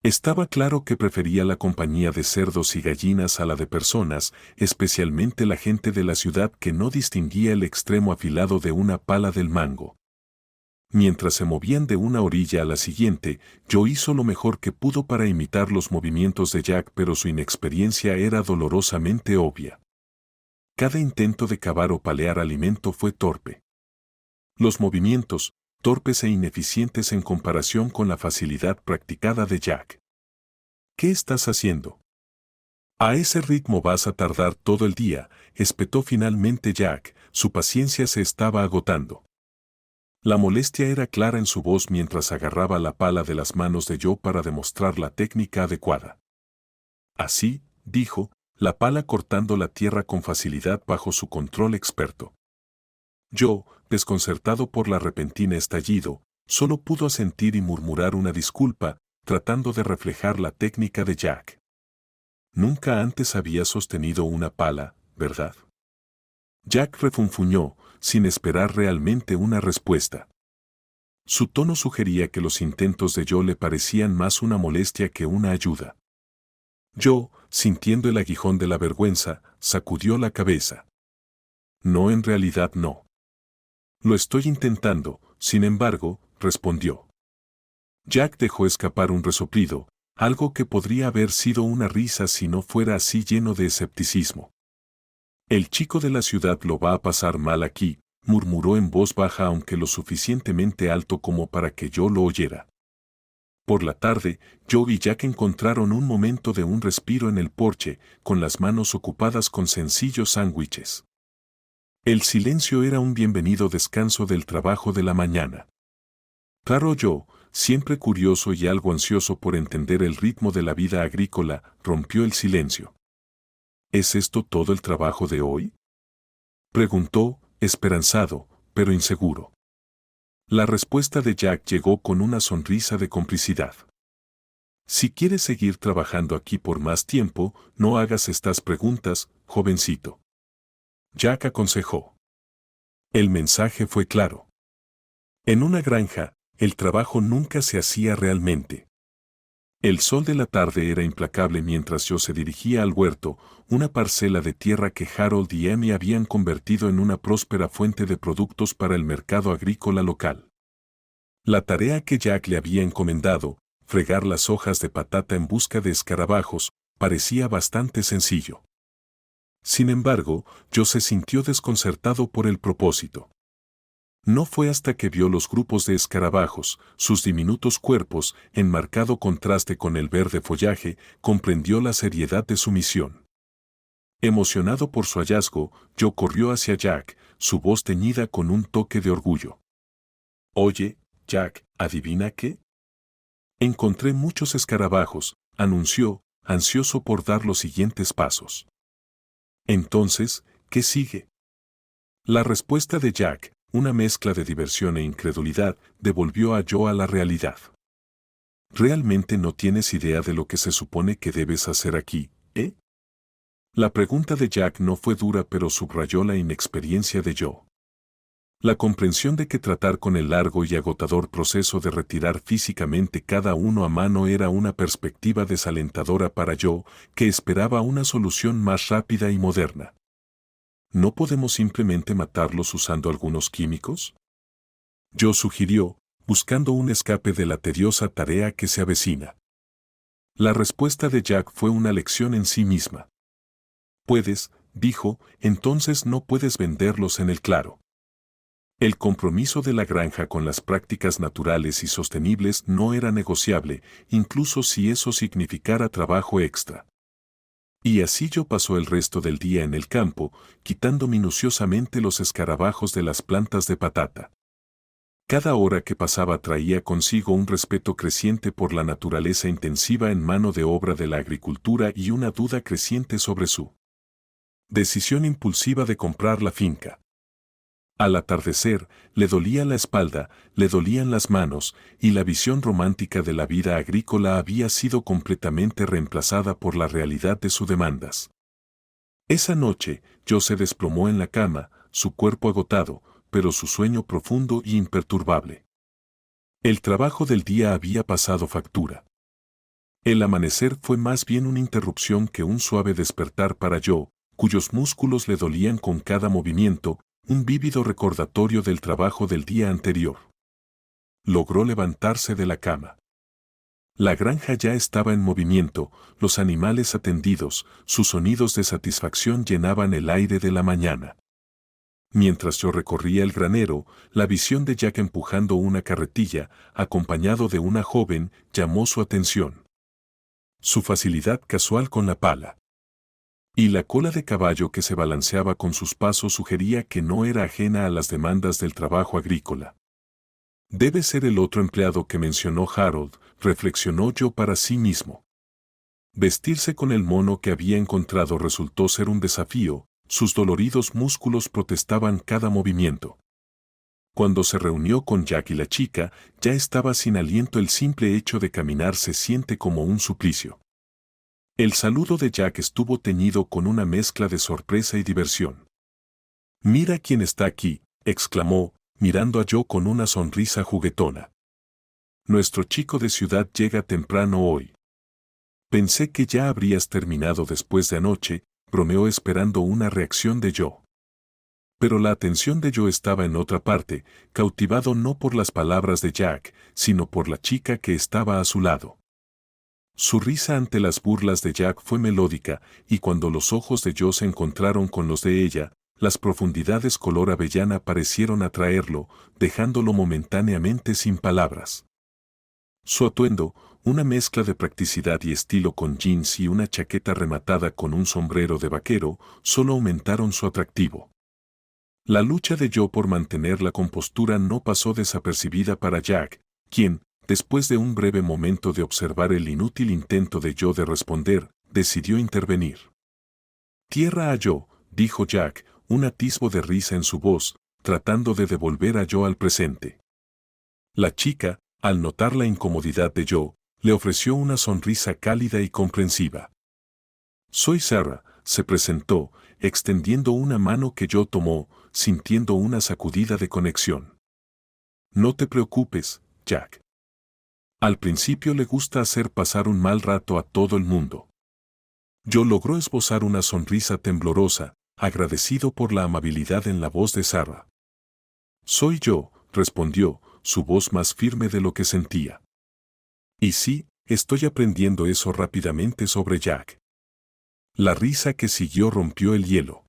Estaba claro que prefería la compañía de cerdos y gallinas a la de personas, especialmente la gente de la ciudad que no distinguía el extremo afilado de una pala del mango. Mientras se movían de una orilla a la siguiente, Joe hizo lo mejor que pudo para imitar los movimientos de Jack, pero su inexperiencia era dolorosamente obvia. Cada intento de cavar o palear alimento fue torpe. Los movimientos, torpes e ineficientes en comparación con la facilidad practicada de Jack. ¿Qué estás haciendo? A ese ritmo vas a tardar todo el día, espetó finalmente Jack, su paciencia se estaba agotando. La molestia era clara en su voz mientras agarraba la pala de las manos de Joe para demostrar la técnica adecuada. Así, dijo, la pala cortando la tierra con facilidad bajo su control experto. Joe, desconcertado por la repentina estallido, solo pudo asentir y murmurar una disculpa, tratando de reflejar la técnica de Jack. Nunca antes había sostenido una pala, ¿verdad? Jack refunfuñó, sin esperar realmente una respuesta. Su tono sugería que los intentos de Joe le parecían más una molestia que una ayuda. Joe, sintiendo el aguijón de la vergüenza, sacudió la cabeza. No, en realidad no. Lo estoy intentando, sin embargo, respondió. Jack dejó escapar un resoplido, algo que podría haber sido una risa si no fuera así lleno de escepticismo. El chico de la ciudad lo va a pasar mal aquí, murmuró en voz baja aunque lo suficientemente alto como para que yo lo oyera. Por la tarde, Joe y Jack encontraron un momento de un respiro en el porche, con las manos ocupadas con sencillos sándwiches. El silencio era un bienvenido descanso del trabajo de la mañana. Claro, Joe, siempre curioso y algo ansioso por entender el ritmo de la vida agrícola, rompió el silencio. ¿Es esto todo el trabajo de hoy?, preguntó, esperanzado, pero inseguro. La respuesta de Jack llegó con una sonrisa de complicidad. Si quieres seguir trabajando aquí por más tiempo, no hagas estas preguntas, jovencito. Jack aconsejó. El mensaje fue claro. En una granja, el trabajo nunca se hacía realmente. El sol de la tarde era implacable mientras yo se dirigía al huerto, una parcela de tierra que Harold y Amy habían convertido en una próspera fuente de productos para el mercado agrícola local. La tarea que Jack le había encomendado, fregar las hojas de patata en busca de escarabajos, parecía bastante sencillo. Sin embargo, Joe se sintió desconcertado por el propósito. No fue hasta que vio los grupos de escarabajos, sus diminutos cuerpos, en marcado contraste con el verde follaje, comprendió la seriedad de su misión. Emocionado por su hallazgo, Joe corrió hacia Jack, su voz teñida con un toque de orgullo. Oye, Jack, ¿adivina qué? Encontré muchos escarabajos, anunció, ansioso por dar los siguientes pasos. Entonces, ¿qué sigue? La respuesta de Jack, una mezcla de diversión e incredulidad, devolvió a Joe a la realidad. ¿Realmente no tienes idea de lo que se supone que debes hacer aquí, eh? La pregunta de Jack no fue dura pero subrayó la inexperiencia de Joe. La comprensión de que tratar con el largo y agotador proceso de retirar físicamente cada uno a mano era una perspectiva desalentadora para Joe, que esperaba una solución más rápida y moderna. ¿No podemos simplemente matarlos usando algunos químicos?, Joe sugirió, buscando un escape de la tediosa tarea que se avecina. La respuesta de Jack fue una lección en sí misma. Puedes, dijo, entonces no puedes venderlos en el claro. El compromiso de la granja con las prácticas naturales y sostenibles no era negociable, incluso si eso significara trabajo extra. Y así yo pasó el resto del día en el campo, quitando minuciosamente los escarabajos de las plantas de patata. Cada hora que pasaba traía consigo un respeto creciente por la naturaleza intensiva en mano de obra de la agricultura y una duda creciente sobre su decisión impulsiva de comprar la finca. Al atardecer, le dolía la espalda, le dolían las manos, y la visión romántica de la vida agrícola había sido completamente reemplazada por la realidad de sus demandas. Esa noche, Joe se desplomó en la cama, su cuerpo agotado, pero su sueño profundo y imperturbable. El trabajo del día había pasado factura. El amanecer fue más bien una interrupción que un suave despertar para Joe, cuyos músculos le dolían con cada movimiento, un vívido recordatorio del trabajo del día anterior. Logró levantarse de la cama. La granja ya estaba en movimiento, los animales atendidos, sus sonidos de satisfacción llenaban el aire de la mañana. Mientras yo recorría el granero, la visión de Jack empujando una carretilla, acompañado de una joven, llamó su atención. Su facilidad casual con la pala y la cola de caballo que se balanceaba con sus pasos sugería que no era ajena a las demandas del trabajo agrícola. Debe ser el otro empleado que mencionó Harold, reflexionó yo para sí mismo. Vestirse con el mono que había encontrado resultó ser un desafío, sus doloridos músculos protestaban cada movimiento. Cuando se reunió con Jack y la chica, ya estaba sin aliento, el simple hecho de caminar se siente como un suplicio. El saludo de Jack estuvo teñido con una mezcla de sorpresa y diversión. «Mira quién está aquí», exclamó, mirando a Joe con una sonrisa juguetona. «Nuestro chico de ciudad llega temprano hoy». «Pensé que ya habrías terminado después de anoche», bromeó esperando una reacción de Joe. Pero la atención de Joe estaba en otra parte, cautivado no por las palabras de Jack, sino por la chica que estaba a su lado. Su risa ante las burlas de Jack fue melódica, y cuando los ojos de Joe se encontraron con los de ella, las profundidades color avellana parecieron atraerlo, dejándolo momentáneamente sin palabras. Su atuendo, una mezcla de practicidad y estilo con jeans y una chaqueta rematada con un sombrero de vaquero, solo aumentaron su atractivo. La lucha de Joe por mantener la compostura no pasó desapercibida para Jack, quien, después de un breve momento de observar el inútil intento de Joe de responder, decidió intervenir. «Tierra a Joe», dijo Jack, un atisbo de risa en su voz, tratando de devolver a Joe al presente. La chica, al notar la incomodidad de Joe, le ofreció una sonrisa cálida y comprensiva. «Soy Sarah», se presentó, extendiendo una mano que Joe tomó, sintiendo una sacudida de conexión. «No te preocupes, Jack. Al principio le gusta hacer pasar un mal rato a todo el mundo». Joe logró esbozar una sonrisa temblorosa, agradecido por la amabilidad en la voz de Sarah. «Soy yo», respondió, su voz más firme de lo que sentía. «Y sí, estoy aprendiendo eso rápidamente sobre Jack». La risa que siguió rompió el hielo.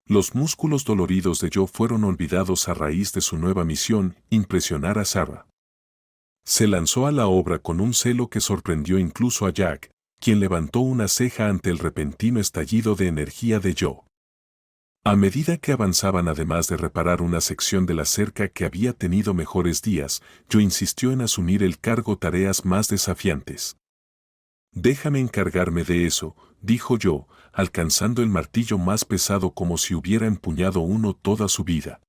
Los músculos doloridos de Joe fueron olvidados a raíz de su nueva misión, impresionar a Sarah. Se lanzó a la obra con un celo que sorprendió incluso a Jack, quien levantó una ceja ante el repentino estallido de energía de Joe. A medida que avanzaban, además de reparar una sección de la cerca que había tenido mejores días, Joe insistió en asumir el cargo tareas más desafiantes. «Déjame encargarme de eso», dijo Joe, alcanzando el martillo más pesado como si hubiera empuñado uno toda su vida.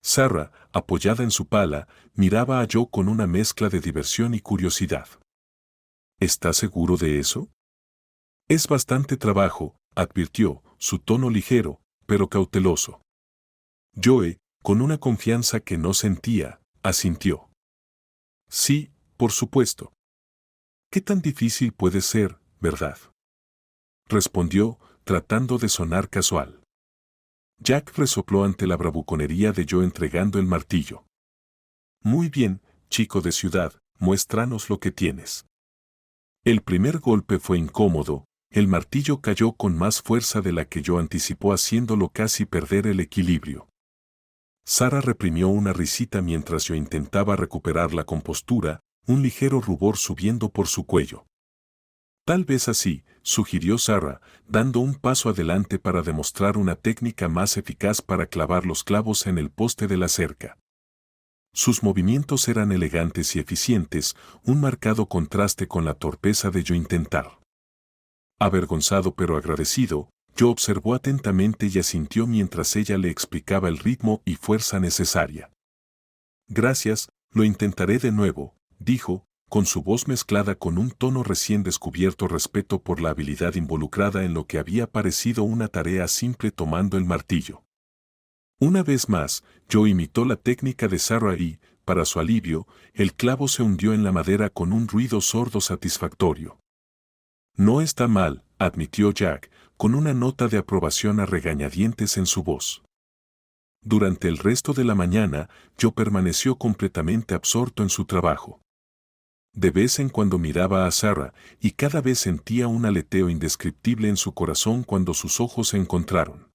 Sarah, apoyada en su pala, miraba a Joe con una mezcla de diversión y curiosidad. «¿Estás seguro de eso?» «Es bastante trabajo», advirtió, su tono ligero, pero cauteloso. Joe, con una confianza que no sentía, asintió. «Sí, por supuesto». «¿Qué tan difícil puede ser, verdad?», respondió, tratando de sonar casual. Jack resopló ante la bravuconería de Joe entregando el martillo. «Muy bien, chico de ciudad, muéstranos lo que tienes». El primer golpe fue incómodo, el martillo cayó con más fuerza de la que yo anticipó haciéndolo casi perder el equilibrio. Sara reprimió una risita mientras yo intentaba recuperar la compostura, un ligero rubor subiendo por su cuello. Tal vez así, sugirió Sara, dando un paso adelante para demostrar una técnica más eficaz para clavar los clavos en el poste de la cerca. Sus movimientos eran elegantes y eficientes, un marcado contraste con la torpeza de yo intentar. Avergonzado pero agradecido, yo observó atentamente y asintió mientras ella le explicaba el ritmo y fuerza necesaria. Gracias, lo intentaré de nuevo, dijo, con su voz mezclada con un tono recién descubierto respeto por la habilidad involucrada en lo que había parecido una tarea simple tomando el martillo. Una vez más, Joe imitó la técnica de Sarah y, para su alivio, el clavo se hundió en la madera con un ruido sordo satisfactorio. No está mal, admitió Jack, con una nota de aprobación a regañadientes en su voz. Durante el resto de la mañana, Joe permaneció completamente absorto en su trabajo. De vez en cuando miraba a Sarah, y cada vez sentía un aleteo indescriptible en su corazón cuando sus ojos se encontraron.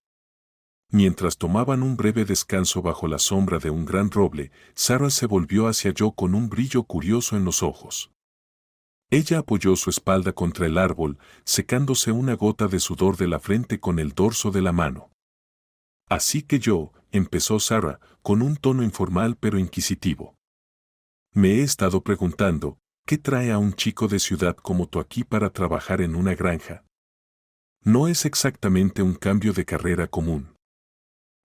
Mientras tomaban un breve descanso bajo la sombra de un gran roble, Sarah se volvió hacia Joe con un brillo curioso en los ojos. Ella apoyó su espalda contra el árbol, secándose una gota de sudor de la frente con el dorso de la mano. Así que yo, empezó Sarah, con un tono informal pero inquisitivo. Me he estado preguntando, ¿qué trae a un chico de ciudad como tú aquí para trabajar en una granja? No es exactamente un cambio de carrera común.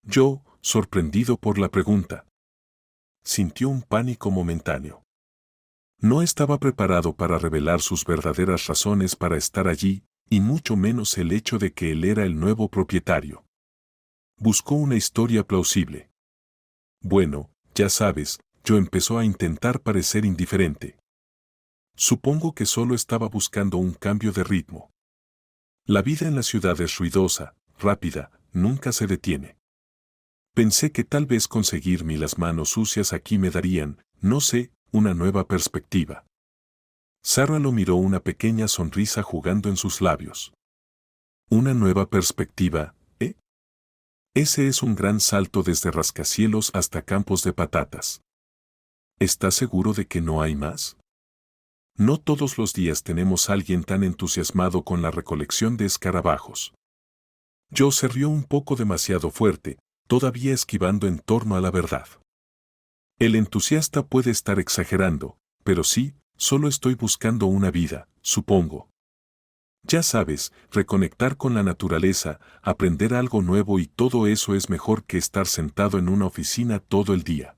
Yo, sorprendido por la pregunta, sintió un pánico momentáneo. No estaba preparado para revelar sus verdaderas razones para estar allí, y mucho menos el hecho de que él era el nuevo propietario. Buscó una historia plausible. Bueno, ya sabes, yo empezó a intentar parecer indiferente. Supongo que solo estaba buscando un cambio de ritmo. La vida en la ciudad es ruidosa, rápida, nunca se detiene. Pensé que tal vez conseguirme las manos sucias aquí me darían, no sé, una nueva perspectiva. Sarah lo miró una pequeña sonrisa jugando en sus labios. ¿Una nueva perspectiva, eh? Ese es un gran salto desde rascacielos hasta campos de patatas. ¿Estás seguro de que no hay más? No todos los días tenemos a alguien tan entusiasmado con la recolección de escarabajos. Joe se rió un poco demasiado fuerte, todavía esquivando en torno a la verdad. El entusiasta puede estar exagerando, pero sí, solo estoy buscando una vida, supongo. Ya sabes, reconectar con la naturaleza, aprender algo nuevo y todo eso es mejor que estar sentado en una oficina todo el día.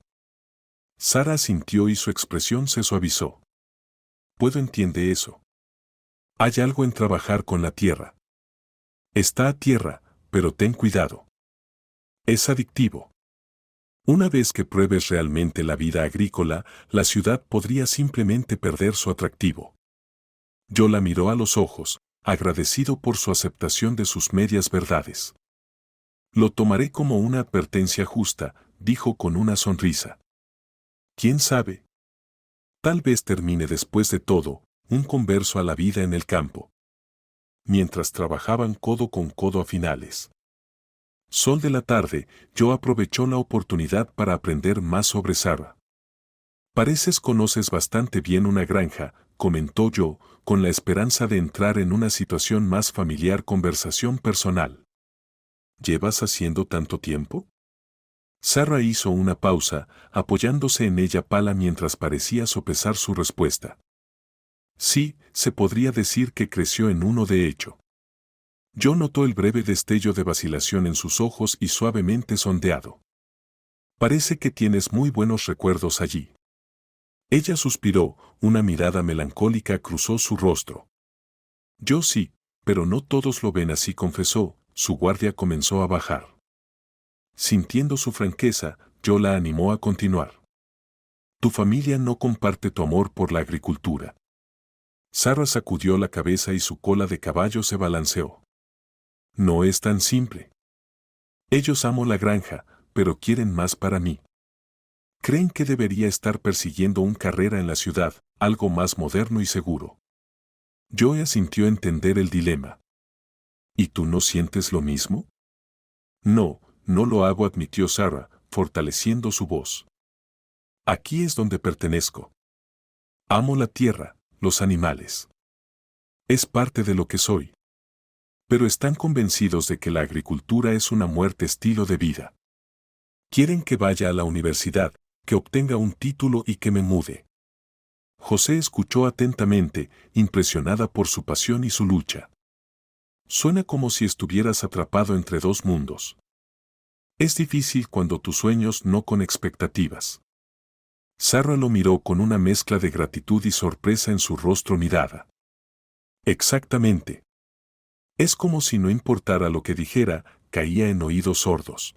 Sarah sintió y su expresión se suavizó. Puedo entender eso. Hay algo en trabajar con la tierra. Está a tierra, pero ten cuidado. Es adictivo. Una vez que pruebes realmente la vida agrícola, la ciudad podría simplemente perder su atractivo. Yo la miró a los ojos, agradecido por su aceptación de sus medias verdades. Lo tomaré como una advertencia justa, dijo con una sonrisa. ¿Quién sabe? Tal vez termine después de todo, un converso a la vida en el campo. Mientras trabajaban codo con codo a finales. Sol de la tarde, Joe aprovechó la oportunidad para aprender más sobre Sarah. Pareces conoces bastante bien una granja, comentó Joe, con la esperanza de entrar en una situación más familiar conversación personal. ¿Llevas haciendo tanto tiempo? Sarah hizo una pausa, apoyándose en ella pala mientras parecía sopesar su respuesta. Sí, se podría decir que creció en uno de hecho. Yo notó el breve destello de vacilación en sus ojos y suavemente sondeado. Parece que tienes muy buenos recuerdos allí. Ella suspiró, una mirada melancólica cruzó su rostro. Yo sí, pero no todos lo ven así, confesó, su guardia comenzó a bajar. Sintiendo su franqueza, Joe la animó a continuar. Tu familia no comparte tu amor por la agricultura. Sarah sacudió la cabeza y su cola de caballo se balanceó. No es tan simple. Ellos aman la granja, pero quieren más para mí. Creen que debería estar persiguiendo una carrera en la ciudad, algo más moderno y seguro. Joe asintió entender el dilema. ¿Y tú no sientes lo mismo? No, no lo hago, admitió Sarah, fortaleciendo su voz. Aquí es donde pertenezco. Amo la tierra, los animales. Es parte de lo que soy. Pero están convencidos de que la agricultura es una muerte estilo de vida. Quieren que vaya a la universidad, que obtenga un título y que me mude. José escuchó atentamente, impresionada por su pasión y su lucha. Suena como si estuvieras atrapado entre dos mundos. Es difícil cuando tus sueños no con expectativas. Sarah lo miró con una mezcla de gratitud y sorpresa en su rostro mirada. Exactamente. Es como si no importara lo que dijera, caía en oídos sordos.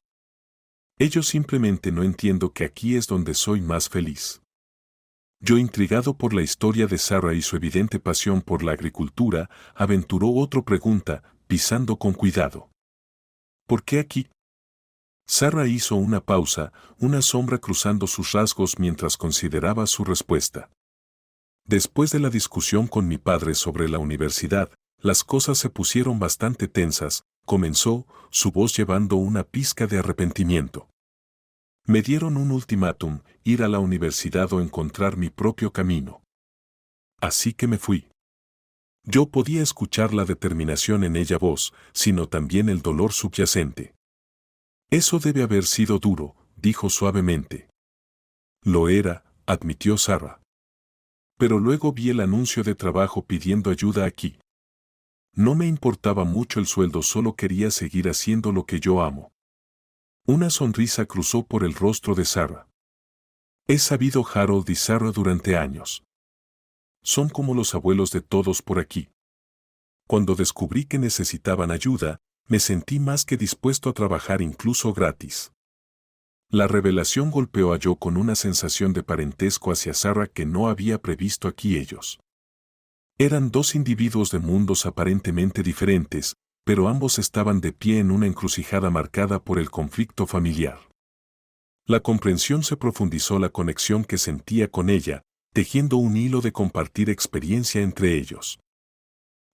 Yo simplemente no entiendo que aquí es donde soy más feliz. Yo, intrigado por la historia de Sarah y su evidente pasión por la agricultura, aventuró otra pregunta, pisando con cuidado. ¿Por qué aquí? Sarah hizo una pausa, una sombra cruzando sus rasgos mientras consideraba su respuesta. Después de la discusión con mi padre sobre la universidad, las cosas se pusieron bastante tensas, comenzó, su voz llevando una pizca de arrepentimiento. Me dieron un ultimátum, ir a la universidad o encontrar mi propio camino. Así que me fui. Yo podía escuchar la determinación en ella voz, sino también el dolor subyacente. Eso debe haber sido duro, dijo suavemente. Lo era, admitió Sarah. Pero luego vi el anuncio de trabajo pidiendo ayuda aquí. No me importaba mucho el sueldo, solo quería seguir haciendo lo que yo amo. Una sonrisa cruzó por el rostro de Sarah. He sabido Harold y Sarah durante años. Son como los abuelos de todos por aquí. Cuando descubrí que necesitaban ayuda, me sentí más que dispuesto a trabajar incluso gratis. La revelación golpeó a Joe con una sensación de parentesco hacia Sarah que no había previsto aquí ellos. Eran dos individuos de mundos aparentemente diferentes, pero ambos estaban de pie en una encrucijada marcada por el conflicto familiar. La comprensión se profundizó, la conexión que sentía con ella, tejiendo un hilo de compartir experiencia entre ellos.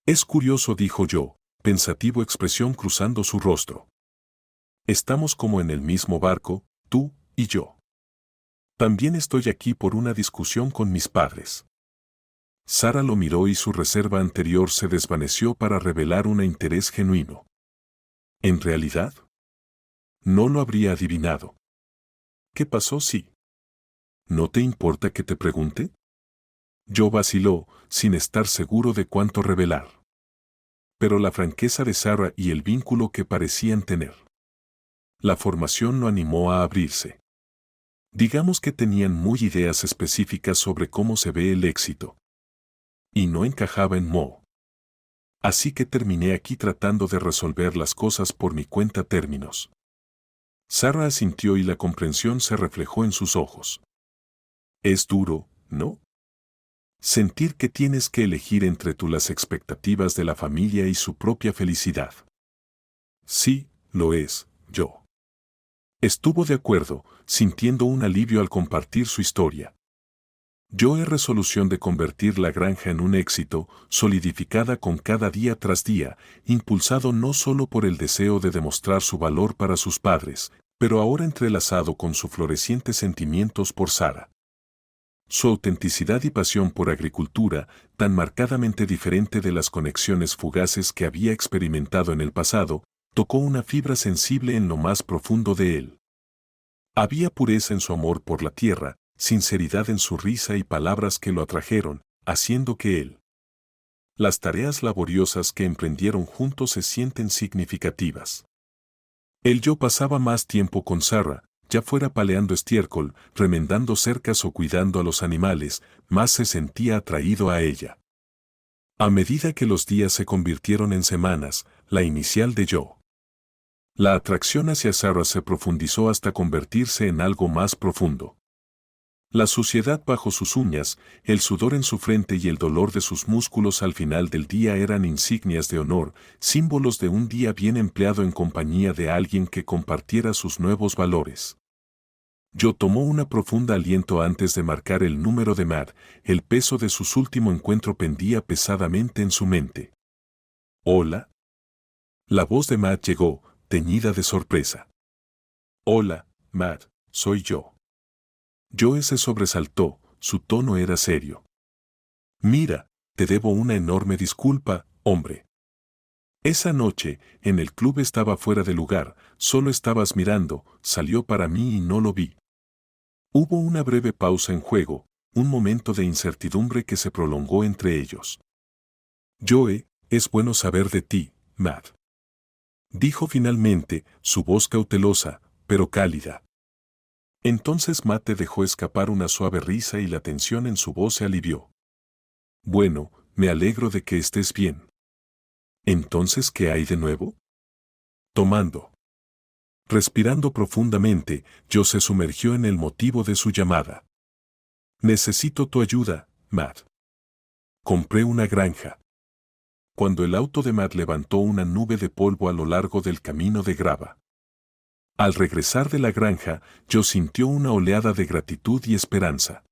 Es curioso, dijo Joe, pensativo, expresión cruzando su rostro. Estamos como en el mismo barco, tú y yo. También estoy aquí por una discusión con mis padres. Sarah lo miró y su reserva anterior se desvaneció para revelar un interés genuino. ¿En realidad? No lo habría adivinado. ¿Qué pasó si? ¿No te importa que te pregunte? Joe vaciló, sin estar seguro de cuánto revelar. Pero la franqueza de Sarah y el vínculo que parecían tener. La formación lo animó a abrirse. Digamos que tenían muy ideas específicas sobre cómo se ve el éxito. Y no encajaba en Mo. Así que terminé aquí tratando de resolver las cosas por mi cuenta términos. Sarah asintió y la comprensión se reflejó en sus ojos. Es duro, ¿no? Sentir que tienes que elegir entre las expectativas de la familia y su propia felicidad. Sí, lo es, yo. Estuvo de acuerdo, sintiendo un alivio al compartir su historia. Yo he resolución de convertir la granja en un éxito, solidificada con cada día tras día, impulsado no solo por el deseo de demostrar su valor para sus padres, pero ahora entrelazado con sus florecientes sentimientos por Sarah. Su autenticidad y pasión por agricultura, tan marcadamente diferente de las conexiones fugaces que había experimentado en el pasado, tocó una fibra sensible en lo más profundo de él. Había pureza en su amor por la tierra, sinceridad en su risa y palabras que lo atrajeron, haciendo que él. Las tareas laboriosas que emprendieron juntos se sienten significativas. Yo pasaba más tiempo con Sarah, ya fuera paleando estiércol, remendando cercas o cuidando a los animales, más se sentía atraído a ella. A medida que los días se convirtieron en semanas, la inicial de Joe. La atracción hacia Sarah se profundizó hasta convertirse en algo más profundo. La suciedad bajo sus uñas, el sudor en su frente y el dolor de sus músculos al final del día eran insignias de honor, símbolos de un día bien empleado en compañía de alguien que compartiera sus nuevos valores. Joe tomó una profunda aliento antes de marcar el número de Matt. El peso de su último encuentro pendía pesadamente en su mente. «Hola». La voz de Matt llegó, teñida de sorpresa. «Hola, Matt, soy yo». Joe se sobresaltó, su tono era serio. «Mira, te debo una enorme disculpa, hombre. Esa noche, en el club estaba fuera de lugar, solo estabas mirando, salió para mí y no lo vi». Hubo una breve pausa en juego, un momento de incertidumbre que se prolongó entre ellos. «Joe, es bueno saber de ti, Matt», dijo finalmente, su voz cautelosa, pero cálida. Entonces Matt dejó escapar una suave risa y la tensión en su voz se alivió. «Bueno, me alegro de que estés bien». «¿Entonces qué hay de nuevo?». Tomando. Respirando profundamente, Joe se sumergió en el motivo de su llamada. «Necesito tu ayuda, Matt. Compré una granja». Cuando el auto de Matt levantó una nube de polvo a lo largo del camino de grava. Al regresar de la granja, Joe sintió una oleada de gratitud y esperanza.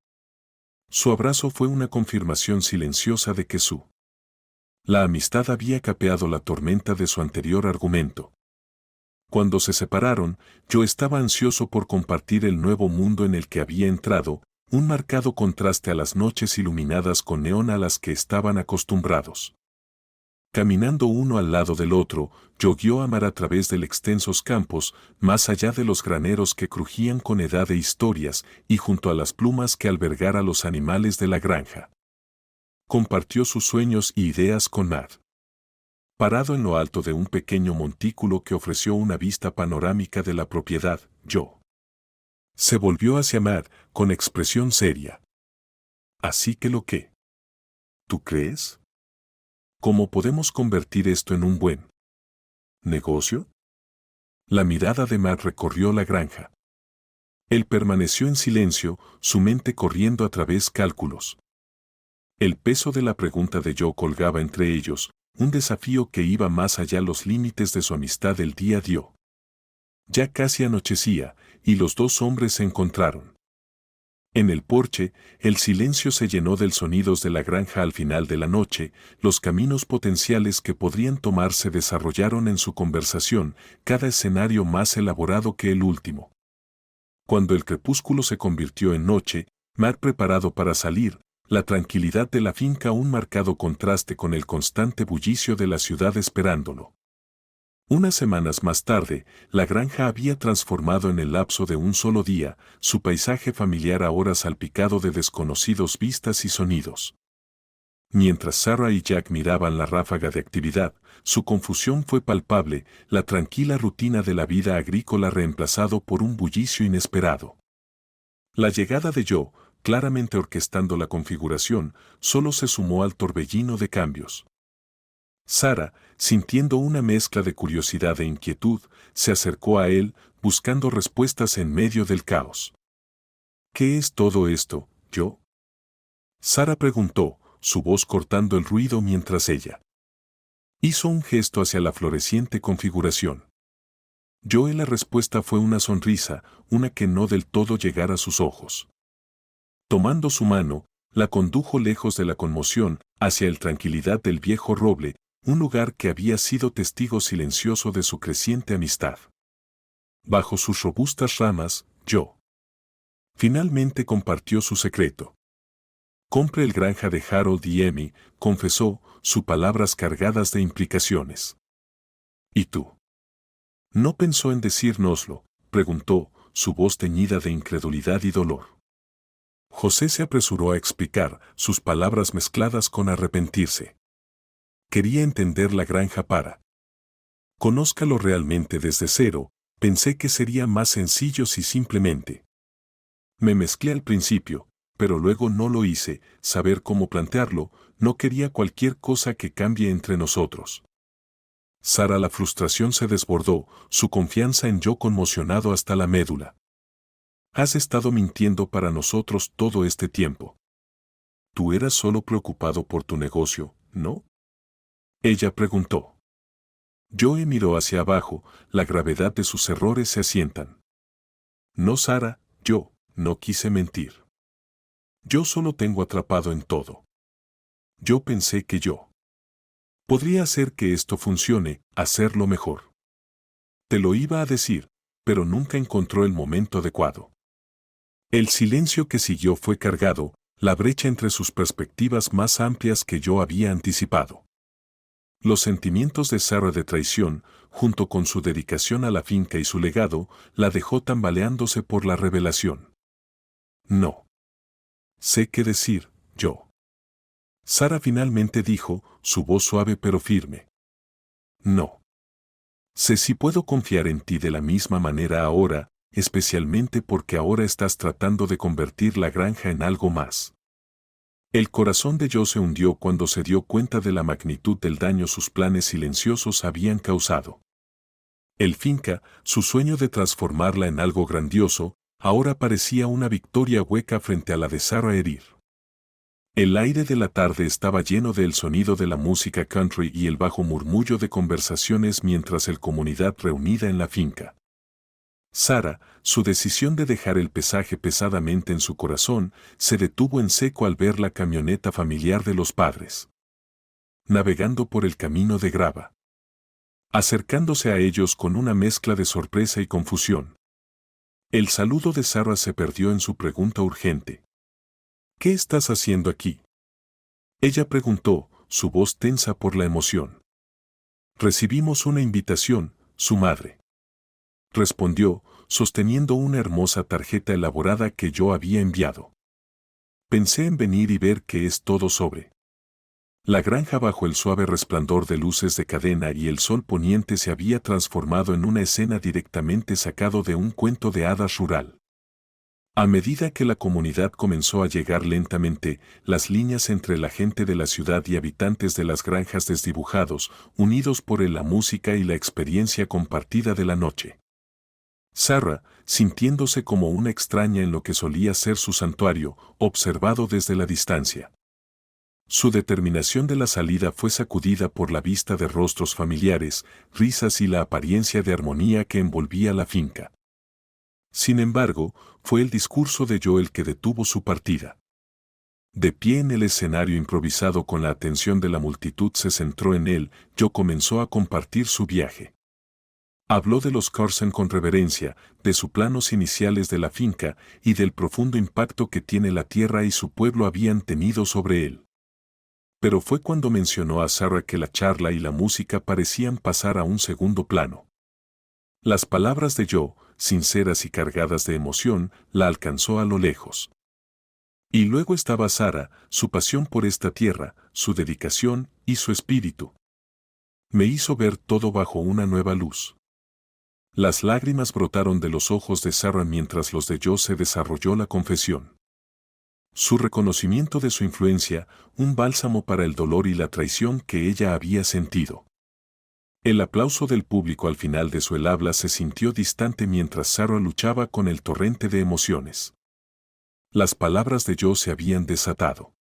Su abrazo fue una confirmación silenciosa de que la amistad había capeado la tormenta de su anterior argumento. Cuando se separaron, Joe estaba ansioso por compartir el nuevo mundo en el que había entrado, un marcado contraste a las noches iluminadas con neón a las que estaban acostumbrados. Caminando uno al lado del otro, Joe guió a Matt a través de extensos campos, más allá de los graneros que crujían con edad de historias, y junto a las plumas que albergara los animales de la granja. Compartió sus sueños y ideas con Matt. Parado en lo alto de un pequeño montículo que ofreció una vista panorámica de la propiedad, Joe se volvió hacia Matt con expresión seria. «Así que lo que ¿tú crees? ¿Cómo podemos convertir esto en un buen negocio?». La mirada de Matt recorrió la granja. Él permaneció en silencio, su mente corriendo a través cálculos. El peso de la pregunta de Joe colgaba entre ellos, un desafío que iba más allá los límites de su amistad el día a día. Ya casi anochecía, y los dos hombres se encontraron. En el porche, el silencio se llenó de sonidos de la granja al final de la noche, los caminos potenciales que podrían tomar se desarrollaron en su conversación, cada escenario más elaborado que el último. Cuando el crepúsculo se convirtió en noche, Matt preparado para salir, la tranquilidad de la finca un marcado contraste con el constante bullicio de la ciudad esperándolo. Unas semanas más tarde, la granja había transformado en el lapso de un solo día, su paisaje familiar ahora salpicado de desconocidos vistas y sonidos. Mientras Sarah y Jack miraban la ráfaga de actividad, su confusión fue palpable, la tranquila rutina de la vida agrícola reemplazado por un bullicio inesperado. La llegada de Joe, claramente orquestando la configuración, solo se sumó al torbellino de cambios. Sarah, sintiendo una mezcla de curiosidad e inquietud, se acercó a él, buscando respuestas en medio del caos. «¿Qué es todo esto, Joe?». Sarah preguntó, su voz cortando el ruido mientras ella hizo un gesto hacia la floreciente configuración. Joe, la respuesta fue una sonrisa, una que no del todo llegara a sus ojos. Tomando su mano, la condujo lejos de la conmoción, hacia la tranquilidad del viejo roble, un lugar que había sido testigo silencioso de su creciente amistad. Bajo sus robustas ramas, Joe finalmente compartió su secreto. «Compré el granja de Harold y Emmy», confesó, sus palabras cargadas de implicaciones. «¿Y tú? ¿No pensó en decírnoslo?», preguntó, su voz teñida de incredulidad y dolor. José se apresuró a explicar, sus palabras mezcladas con arrepentirse. «Quería entender la granja para conózcalo realmente desde cero, pensé que sería más sencillo si simplemente me mezclé al principio, pero luego no lo hice, saber cómo plantearlo, no quería cualquier cosa que cambie entre nosotros». Sarah, la frustración se desbordó, su confianza en Joe conmocionado hasta la médula. «Has estado mintiendo para nosotros todo este tiempo. Tú eras solo preocupado por tu negocio, ¿no?». Ella preguntó. Joe miró hacia abajo, la gravedad de sus errores se asientan. «No, Sarah, Yo no quise mentir. Yo solo tengo atrapado en todo. Yo pensé que yo podría hacer que esto funcione, hacerlo mejor. Te lo iba a decir, pero nunca encontró el momento adecuado. El silencio que siguió fue cargado, la brecha entre sus perspectivas más amplias que yo había anticipado. Los sentimientos de Sarah de traición, junto con su dedicación a la finca y su legado, la dejó tambaleándose por la revelación. No sé qué decir, yo. Sarah finalmente dijo, su voz suave pero firme. No sé si puedo confiar en ti de la misma manera ahora, especialmente porque ahora estás tratando de convertir la granja en algo más. El corazón de Joe se hundió cuando se dio cuenta de la magnitud del daño sus planes silenciosos habían causado. El finca, su sueño de transformarla en algo grandioso, ahora parecía una victoria hueca frente a la de Sarah herir. El aire de la tarde estaba lleno del sonido de la música country y el bajo murmullo de conversaciones mientras la comunidad reunida en la finca. Sarah, su decisión de dejar el pesaje pesadamente en su corazón, se detuvo en seco al ver la camioneta familiar de los padres. Navegando por el camino de grava. Acercándose a ellos con una mezcla de sorpresa y confusión. El saludo de Sarah se perdió en su pregunta urgente. ¿Qué estás haciendo aquí? Ella preguntó, su voz tensa por la emoción. Recibimos una invitación, su madre. Respondió, sosteniendo una hermosa tarjeta elaborada que yo había enviado. Pensé en venir y ver qué es todo sobre. La granja bajo el suave resplandor de luces de cadena y el sol poniente se había transformado en una escena directamente sacado de un cuento de hadas rural. A medida que la comunidad comenzó a llegar lentamente, las líneas entre la gente de la ciudad y habitantes de las granjas desdibujados, unidos por la música y la experiencia compartida de la noche. Sarah, sintiéndose como una extraña en lo que solía ser su santuario, observado desde la distancia. Su determinación de la salida fue sacudida por la vista de rostros familiares, risas y la apariencia de armonía que envolvía la finca. Sin embargo, fue el discurso de Joe el que detuvo su partida. De pie en el escenario improvisado con la atención de la multitud se centró en él, Joe comenzó a compartir su viaje. Habló de los Carson con reverencia, de sus planos iniciales de la finca y del profundo impacto que tiene la tierra y su pueblo habían tenido sobre él. Pero fue cuando mencionó a Sarah que la charla y la música parecían pasar a un segundo plano. Las palabras de Joe, sinceras y cargadas de emoción, la alcanzó a lo lejos. Y luego estaba Sarah, su pasión por esta tierra, su dedicación y su espíritu. Me hizo ver todo bajo una nueva luz. Las lágrimas brotaron de los ojos de Sarah mientras los de Joe se desarrolló la confesión. Su reconocimiento de su influencia, un bálsamo para el dolor y la traición que ella había sentido. El aplauso del público al final de su habla se sintió distante mientras Sarah luchaba con el torrente de emociones. Las palabras de Joe se habían desatado.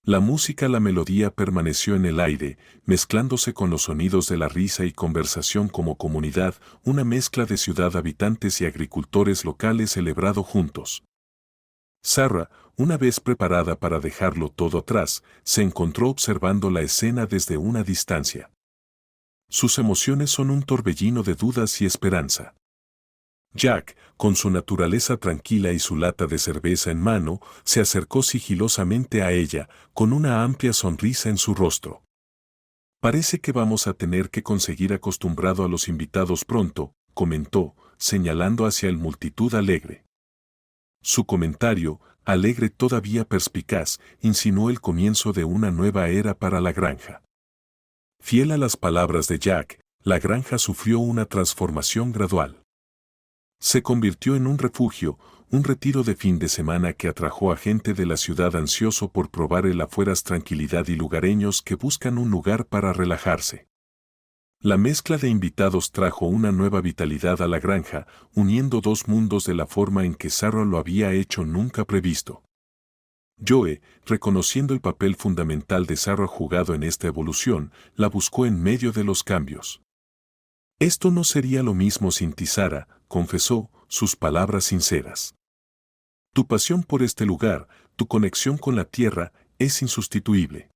La música, la melodía permaneció en el aire, mezclándose con los sonidos de la risa y conversación como comunidad, una mezcla de ciudad, habitantes y agricultores locales celebrado juntos. Sarah, una vez preparada para dejarlo todo atrás, se encontró observando la escena desde una distancia. Sus emociones son un torbellino de dudas y esperanza. Jack, con su naturaleza tranquila y su lata de cerveza en mano, se acercó sigilosamente a ella, con una amplia sonrisa en su rostro. Parece que vamos a tener que conseguir acostumbrado a los invitados pronto, comentó, señalando hacia el multitud alegre. Su comentario, alegre todavía perspicaz, insinuó el comienzo de una nueva era para la granja. Fiel a las palabras de Jack, la granja sufrió una transformación gradual. Se convirtió en un refugio, un retiro de fin de semana que atrajo a gente de la ciudad ansioso por probar el afueras tranquilidad y lugareños que buscan un lugar para relajarse. La mezcla de invitados trajo una nueva vitalidad a la granja, uniendo dos mundos de la forma en que Sarah lo había hecho nunca previsto. Joe, reconociendo el papel fundamental de Sarah jugado en esta evolución, la buscó en medio de los cambios. Esto no sería lo mismo sin ti, Sarah, confesó, sus palabras sinceras. Tu pasión por este lugar, tu conexión con la tierra, es insustituible.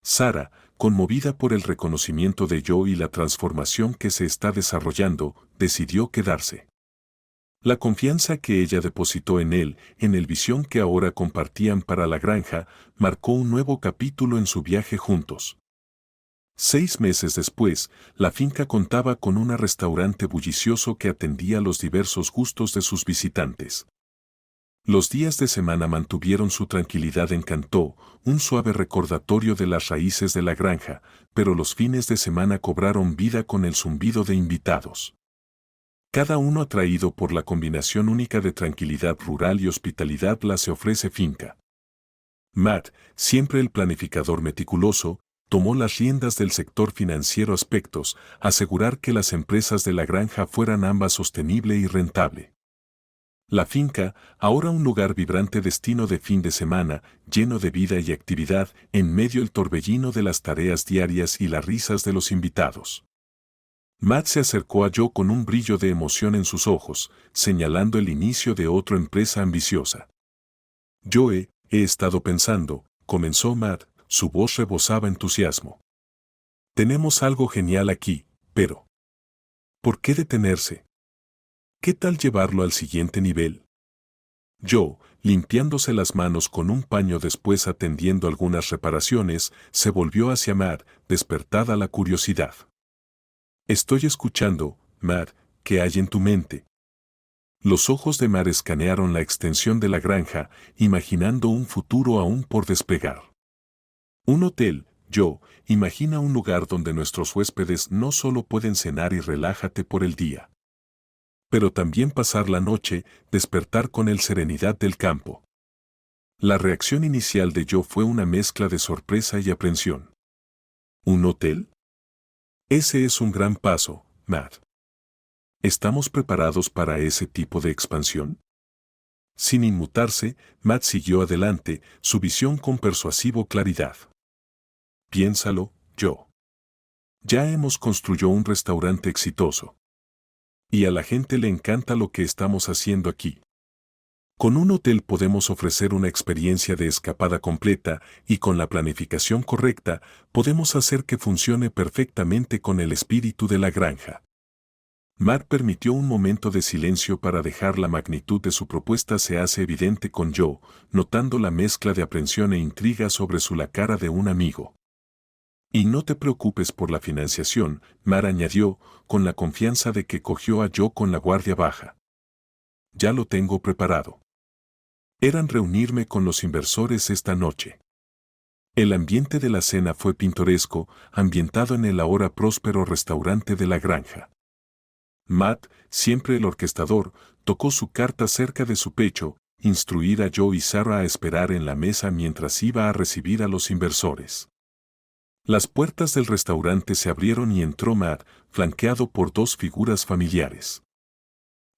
Sarah, conmovida por el reconocimiento de Joe y la transformación que se está desarrollando, decidió quedarse. La confianza que ella depositó en él, en el visión que ahora compartían para la granja, marcó un nuevo capítulo en su viaje juntos. 6 meses después, la finca contaba con un restaurante bullicioso que atendía los diversos gustos de sus visitantes. Los días de semana mantuvieron su tranquilidad en Cantó, un suave recordatorio de las raíces de la granja, pero los fines de semana cobraron vida con el zumbido de invitados. Cada uno atraído por la combinación única de tranquilidad rural y hospitalidad la se ofrece finca. Matt, siempre el planificador meticuloso, tomó las riendas del sector financiero aspectos, asegurar que las empresas de la granja fueran ambas sostenible y rentable. La finca, ahora un lugar vibrante destino de fin de semana, lleno de vida y actividad, en medio del torbellino de las tareas diarias y las risas de los invitados. Matt se acercó a Joe con un brillo de emoción en sus ojos, señalando el inicio de otra empresa ambiciosa. Joe, he estado pensando, comenzó Matt, su voz rebosaba entusiasmo. Tenemos algo genial aquí, pero ¿por qué detenerse? ¿Qué tal llevarlo al siguiente nivel? Joe, limpiándose las manos con un paño después atendiendo algunas reparaciones, se volvió hacia Matt, despertada la curiosidad. Estoy escuchando, Matt, ¿qué hay en tu mente? Los ojos de Matt escanearon la extensión de la granja, imaginando un futuro aún por desplegar. Un hotel, Joe, imagina un lugar donde nuestros huéspedes no solo pueden cenar y relájate por el día, pero también pasar la noche, despertar con el serenidad del campo. La reacción inicial de Joe fue una mezcla de sorpresa y aprensión. ¿Un hotel? Ese es un gran paso, Matt. ¿Estamos preparados para ese tipo de expansión? Sin inmutarse, Matt siguió adelante, su visión con persuasivo claridad. Piénsalo, Joe. Ya hemos construido un restaurante exitoso. Y a la gente le encanta lo que estamos haciendo aquí. Con un hotel podemos ofrecer una experiencia de escapada completa y con la planificación correcta podemos hacer que funcione perfectamente con el espíritu de la granja. Matt permitió un momento de silencio para dejar la magnitud de su propuesta se hace evidente con Joe, notando la mezcla de aprensión e intriga sobre la cara de un amigo. Y no te preocupes por la financiación, Matt añadió, con la confianza de que cogió a Joe con la guardia baja. Ya lo tengo preparado. Eran reunirme con los inversores esta noche. El ambiente de la cena fue pintoresco, ambientado en el ahora próspero restaurante de la granja. Matt, siempre el orquestador, tocó su carta cerca de su pecho, instruir a Joe y Sarah a esperar en la mesa mientras iba a recibir a los inversores. Las puertas del restaurante se abrieron y entró Matt, flanqueado por 2 figuras familiares.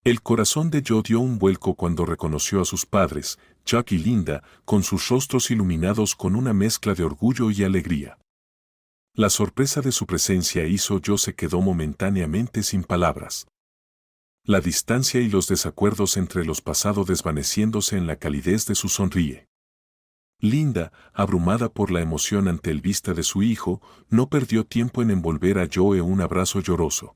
El corazón de Joe dio un vuelco cuando reconoció a sus padres, Chuck y Linda, con sus rostros iluminados con una mezcla de orgullo y alegría. La sorpresa de su presencia hizo Joe se quedó momentáneamente sin palabras. La distancia y los desacuerdos entre los pasados desvaneciéndose en la calidez de su sonríe. Linda, abrumada por la emoción ante el vista de su hijo, no perdió tiempo en envolver a Joe en un abrazo lloroso.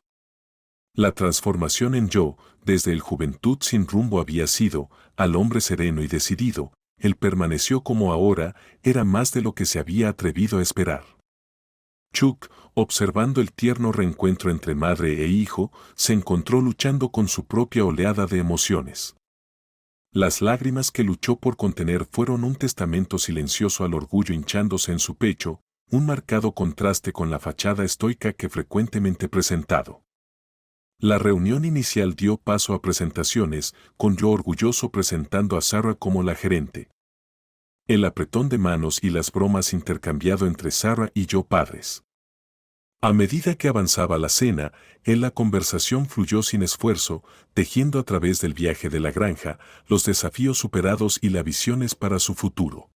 La transformación en Joe, desde el juventud sin rumbo había sido, al hombre sereno y decidido, él permaneció como ahora, era más de lo que se había atrevido a esperar. Chuck, observando el tierno reencuentro entre madre e hijo, se encontró luchando con su propia oleada de emociones. Las lágrimas que luchó por contener fueron un testamento silencioso al orgullo hinchándose en su pecho, un marcado contraste con la fachada estoica que frecuentemente presentado. La reunión inicial dio paso a presentaciones, con Joe orgulloso presentando a Sarah como la gerente. El apretón de manos y las bromas intercambiado entre Sarah y Joe padres. A medida que avanzaba la cena, la conversación fluyó sin esfuerzo, tejiendo a través del viaje de la granja, los desafíos superados y las visiones para su futuro.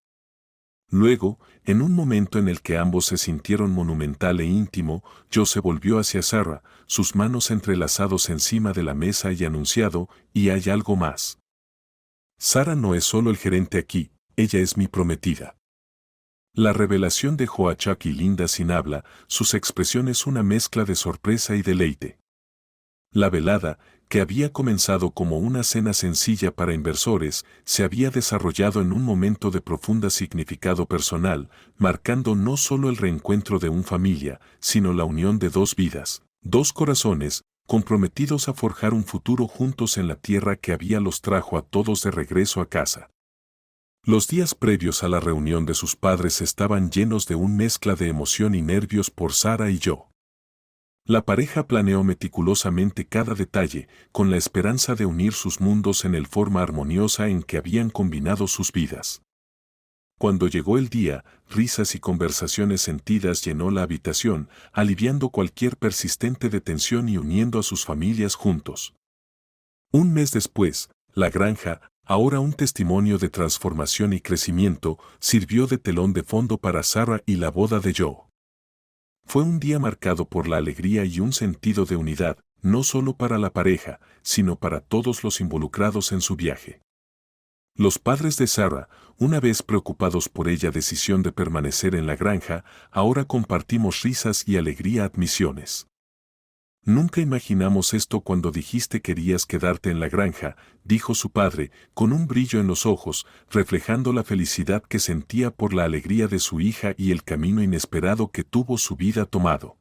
Luego, en un momento en el que ambos se sintieron monumental e íntimo, Joe se volvió hacia Sarah, sus manos entrelazados encima de la mesa y anunciado, y hay algo más. Sara no es solo el gerente aquí, ella es mi prometida. La revelación dejó a Chuck y Linda sin habla, sus expresiones una mezcla de sorpresa y deleite. La velada, que había comenzado como una cena sencilla para inversores, se había desarrollado en un momento de profunda significado personal, marcando no solo el reencuentro de una familia, sino la unión de dos vidas, dos corazones, comprometidos a forjar un futuro juntos en la tierra que había los trajo a todos de regreso a casa. Los días previos a la reunión de sus padres estaban llenos de una mezcla de emoción y nervios por Sara y yo. La pareja planeó meticulosamente cada detalle, con la esperanza de unir sus mundos en la forma armoniosa en que habían combinado sus vidas. Cuando llegó el día, risas y conversaciones sentidas llenó la habitación, aliviando cualquier persistente de tensión y uniendo a sus familias juntos. Un mes después, la granja, ahora un testimonio de transformación y crecimiento, sirvió de telón de fondo para Sara y la boda de Joe. Fue un día marcado por la alegría y un sentido de unidad, no solo para la pareja, sino para todos los involucrados en su viaje. Los padres de Sara, una vez preocupados por ella decisión de permanecer en la granja, ahora compartimos risas y alegría admisiones. Nunca imaginamos esto cuando dijiste querías quedarte en la granja, dijo su padre, con un brillo en los ojos, reflejando la felicidad que sentía por la alegría de su hija y el camino inesperado que tuvo su vida tomado.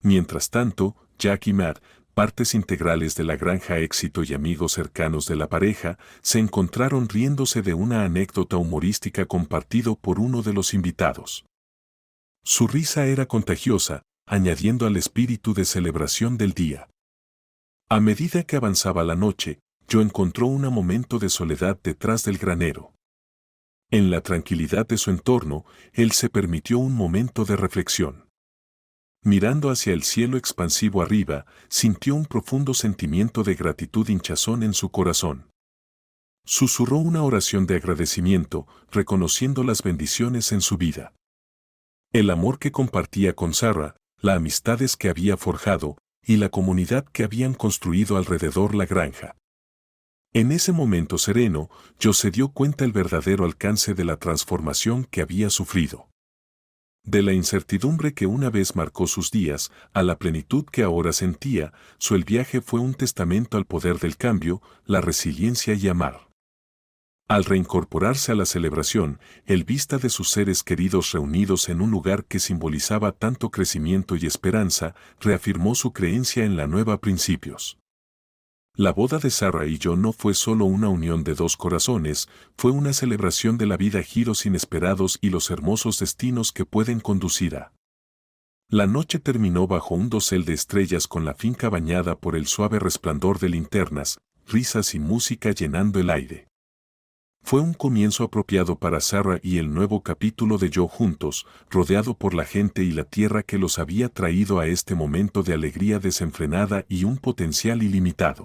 Mientras tanto, Jack y Matt, partes integrales de la granja Éxito y amigos cercanos de la pareja, se encontraron riéndose de una anécdota humorística compartido por uno de los invitados. Su risa era contagiosa, añadiendo al espíritu de celebración del día. A medida que avanzaba la noche, Joe encontró un momento de soledad detrás del granero. En la tranquilidad de su entorno, él se permitió un momento de reflexión. Mirando hacia el cielo expansivo arriba, sintió un profundo sentimiento de gratitud hinchazón en su corazón. Susurró una oración de agradecimiento, reconociendo las bendiciones en su vida. El amor que compartía con Sara, las amistades que había forjado, y la comunidad que habían construido alrededor la granja. En ese momento sereno, Joe se dio cuenta el verdadero alcance de la transformación que había sufrido. De la incertidumbre que una vez marcó sus días, a la plenitud que ahora sentía, el viaje fue un testamento al poder del cambio, la resiliencia y amar. Al reincorporarse a la celebración, el vista de sus seres queridos reunidos en un lugar que simbolizaba tanto crecimiento y esperanza, reafirmó su creencia en la nueva principios. La boda de Sara y Joe no fue solo una unión de dos corazones, fue una celebración de la vida, giros inesperados y los hermosos destinos que pueden conducir a. La noche terminó bajo un dosel de estrellas con la finca bañada por el suave resplandor de linternas, risas y música llenando el aire. Fue un comienzo apropiado para Sara y el nuevo capítulo de Joe juntos, rodeado por la gente y la tierra que los había traído a este momento de alegría desenfrenada y un potencial ilimitado.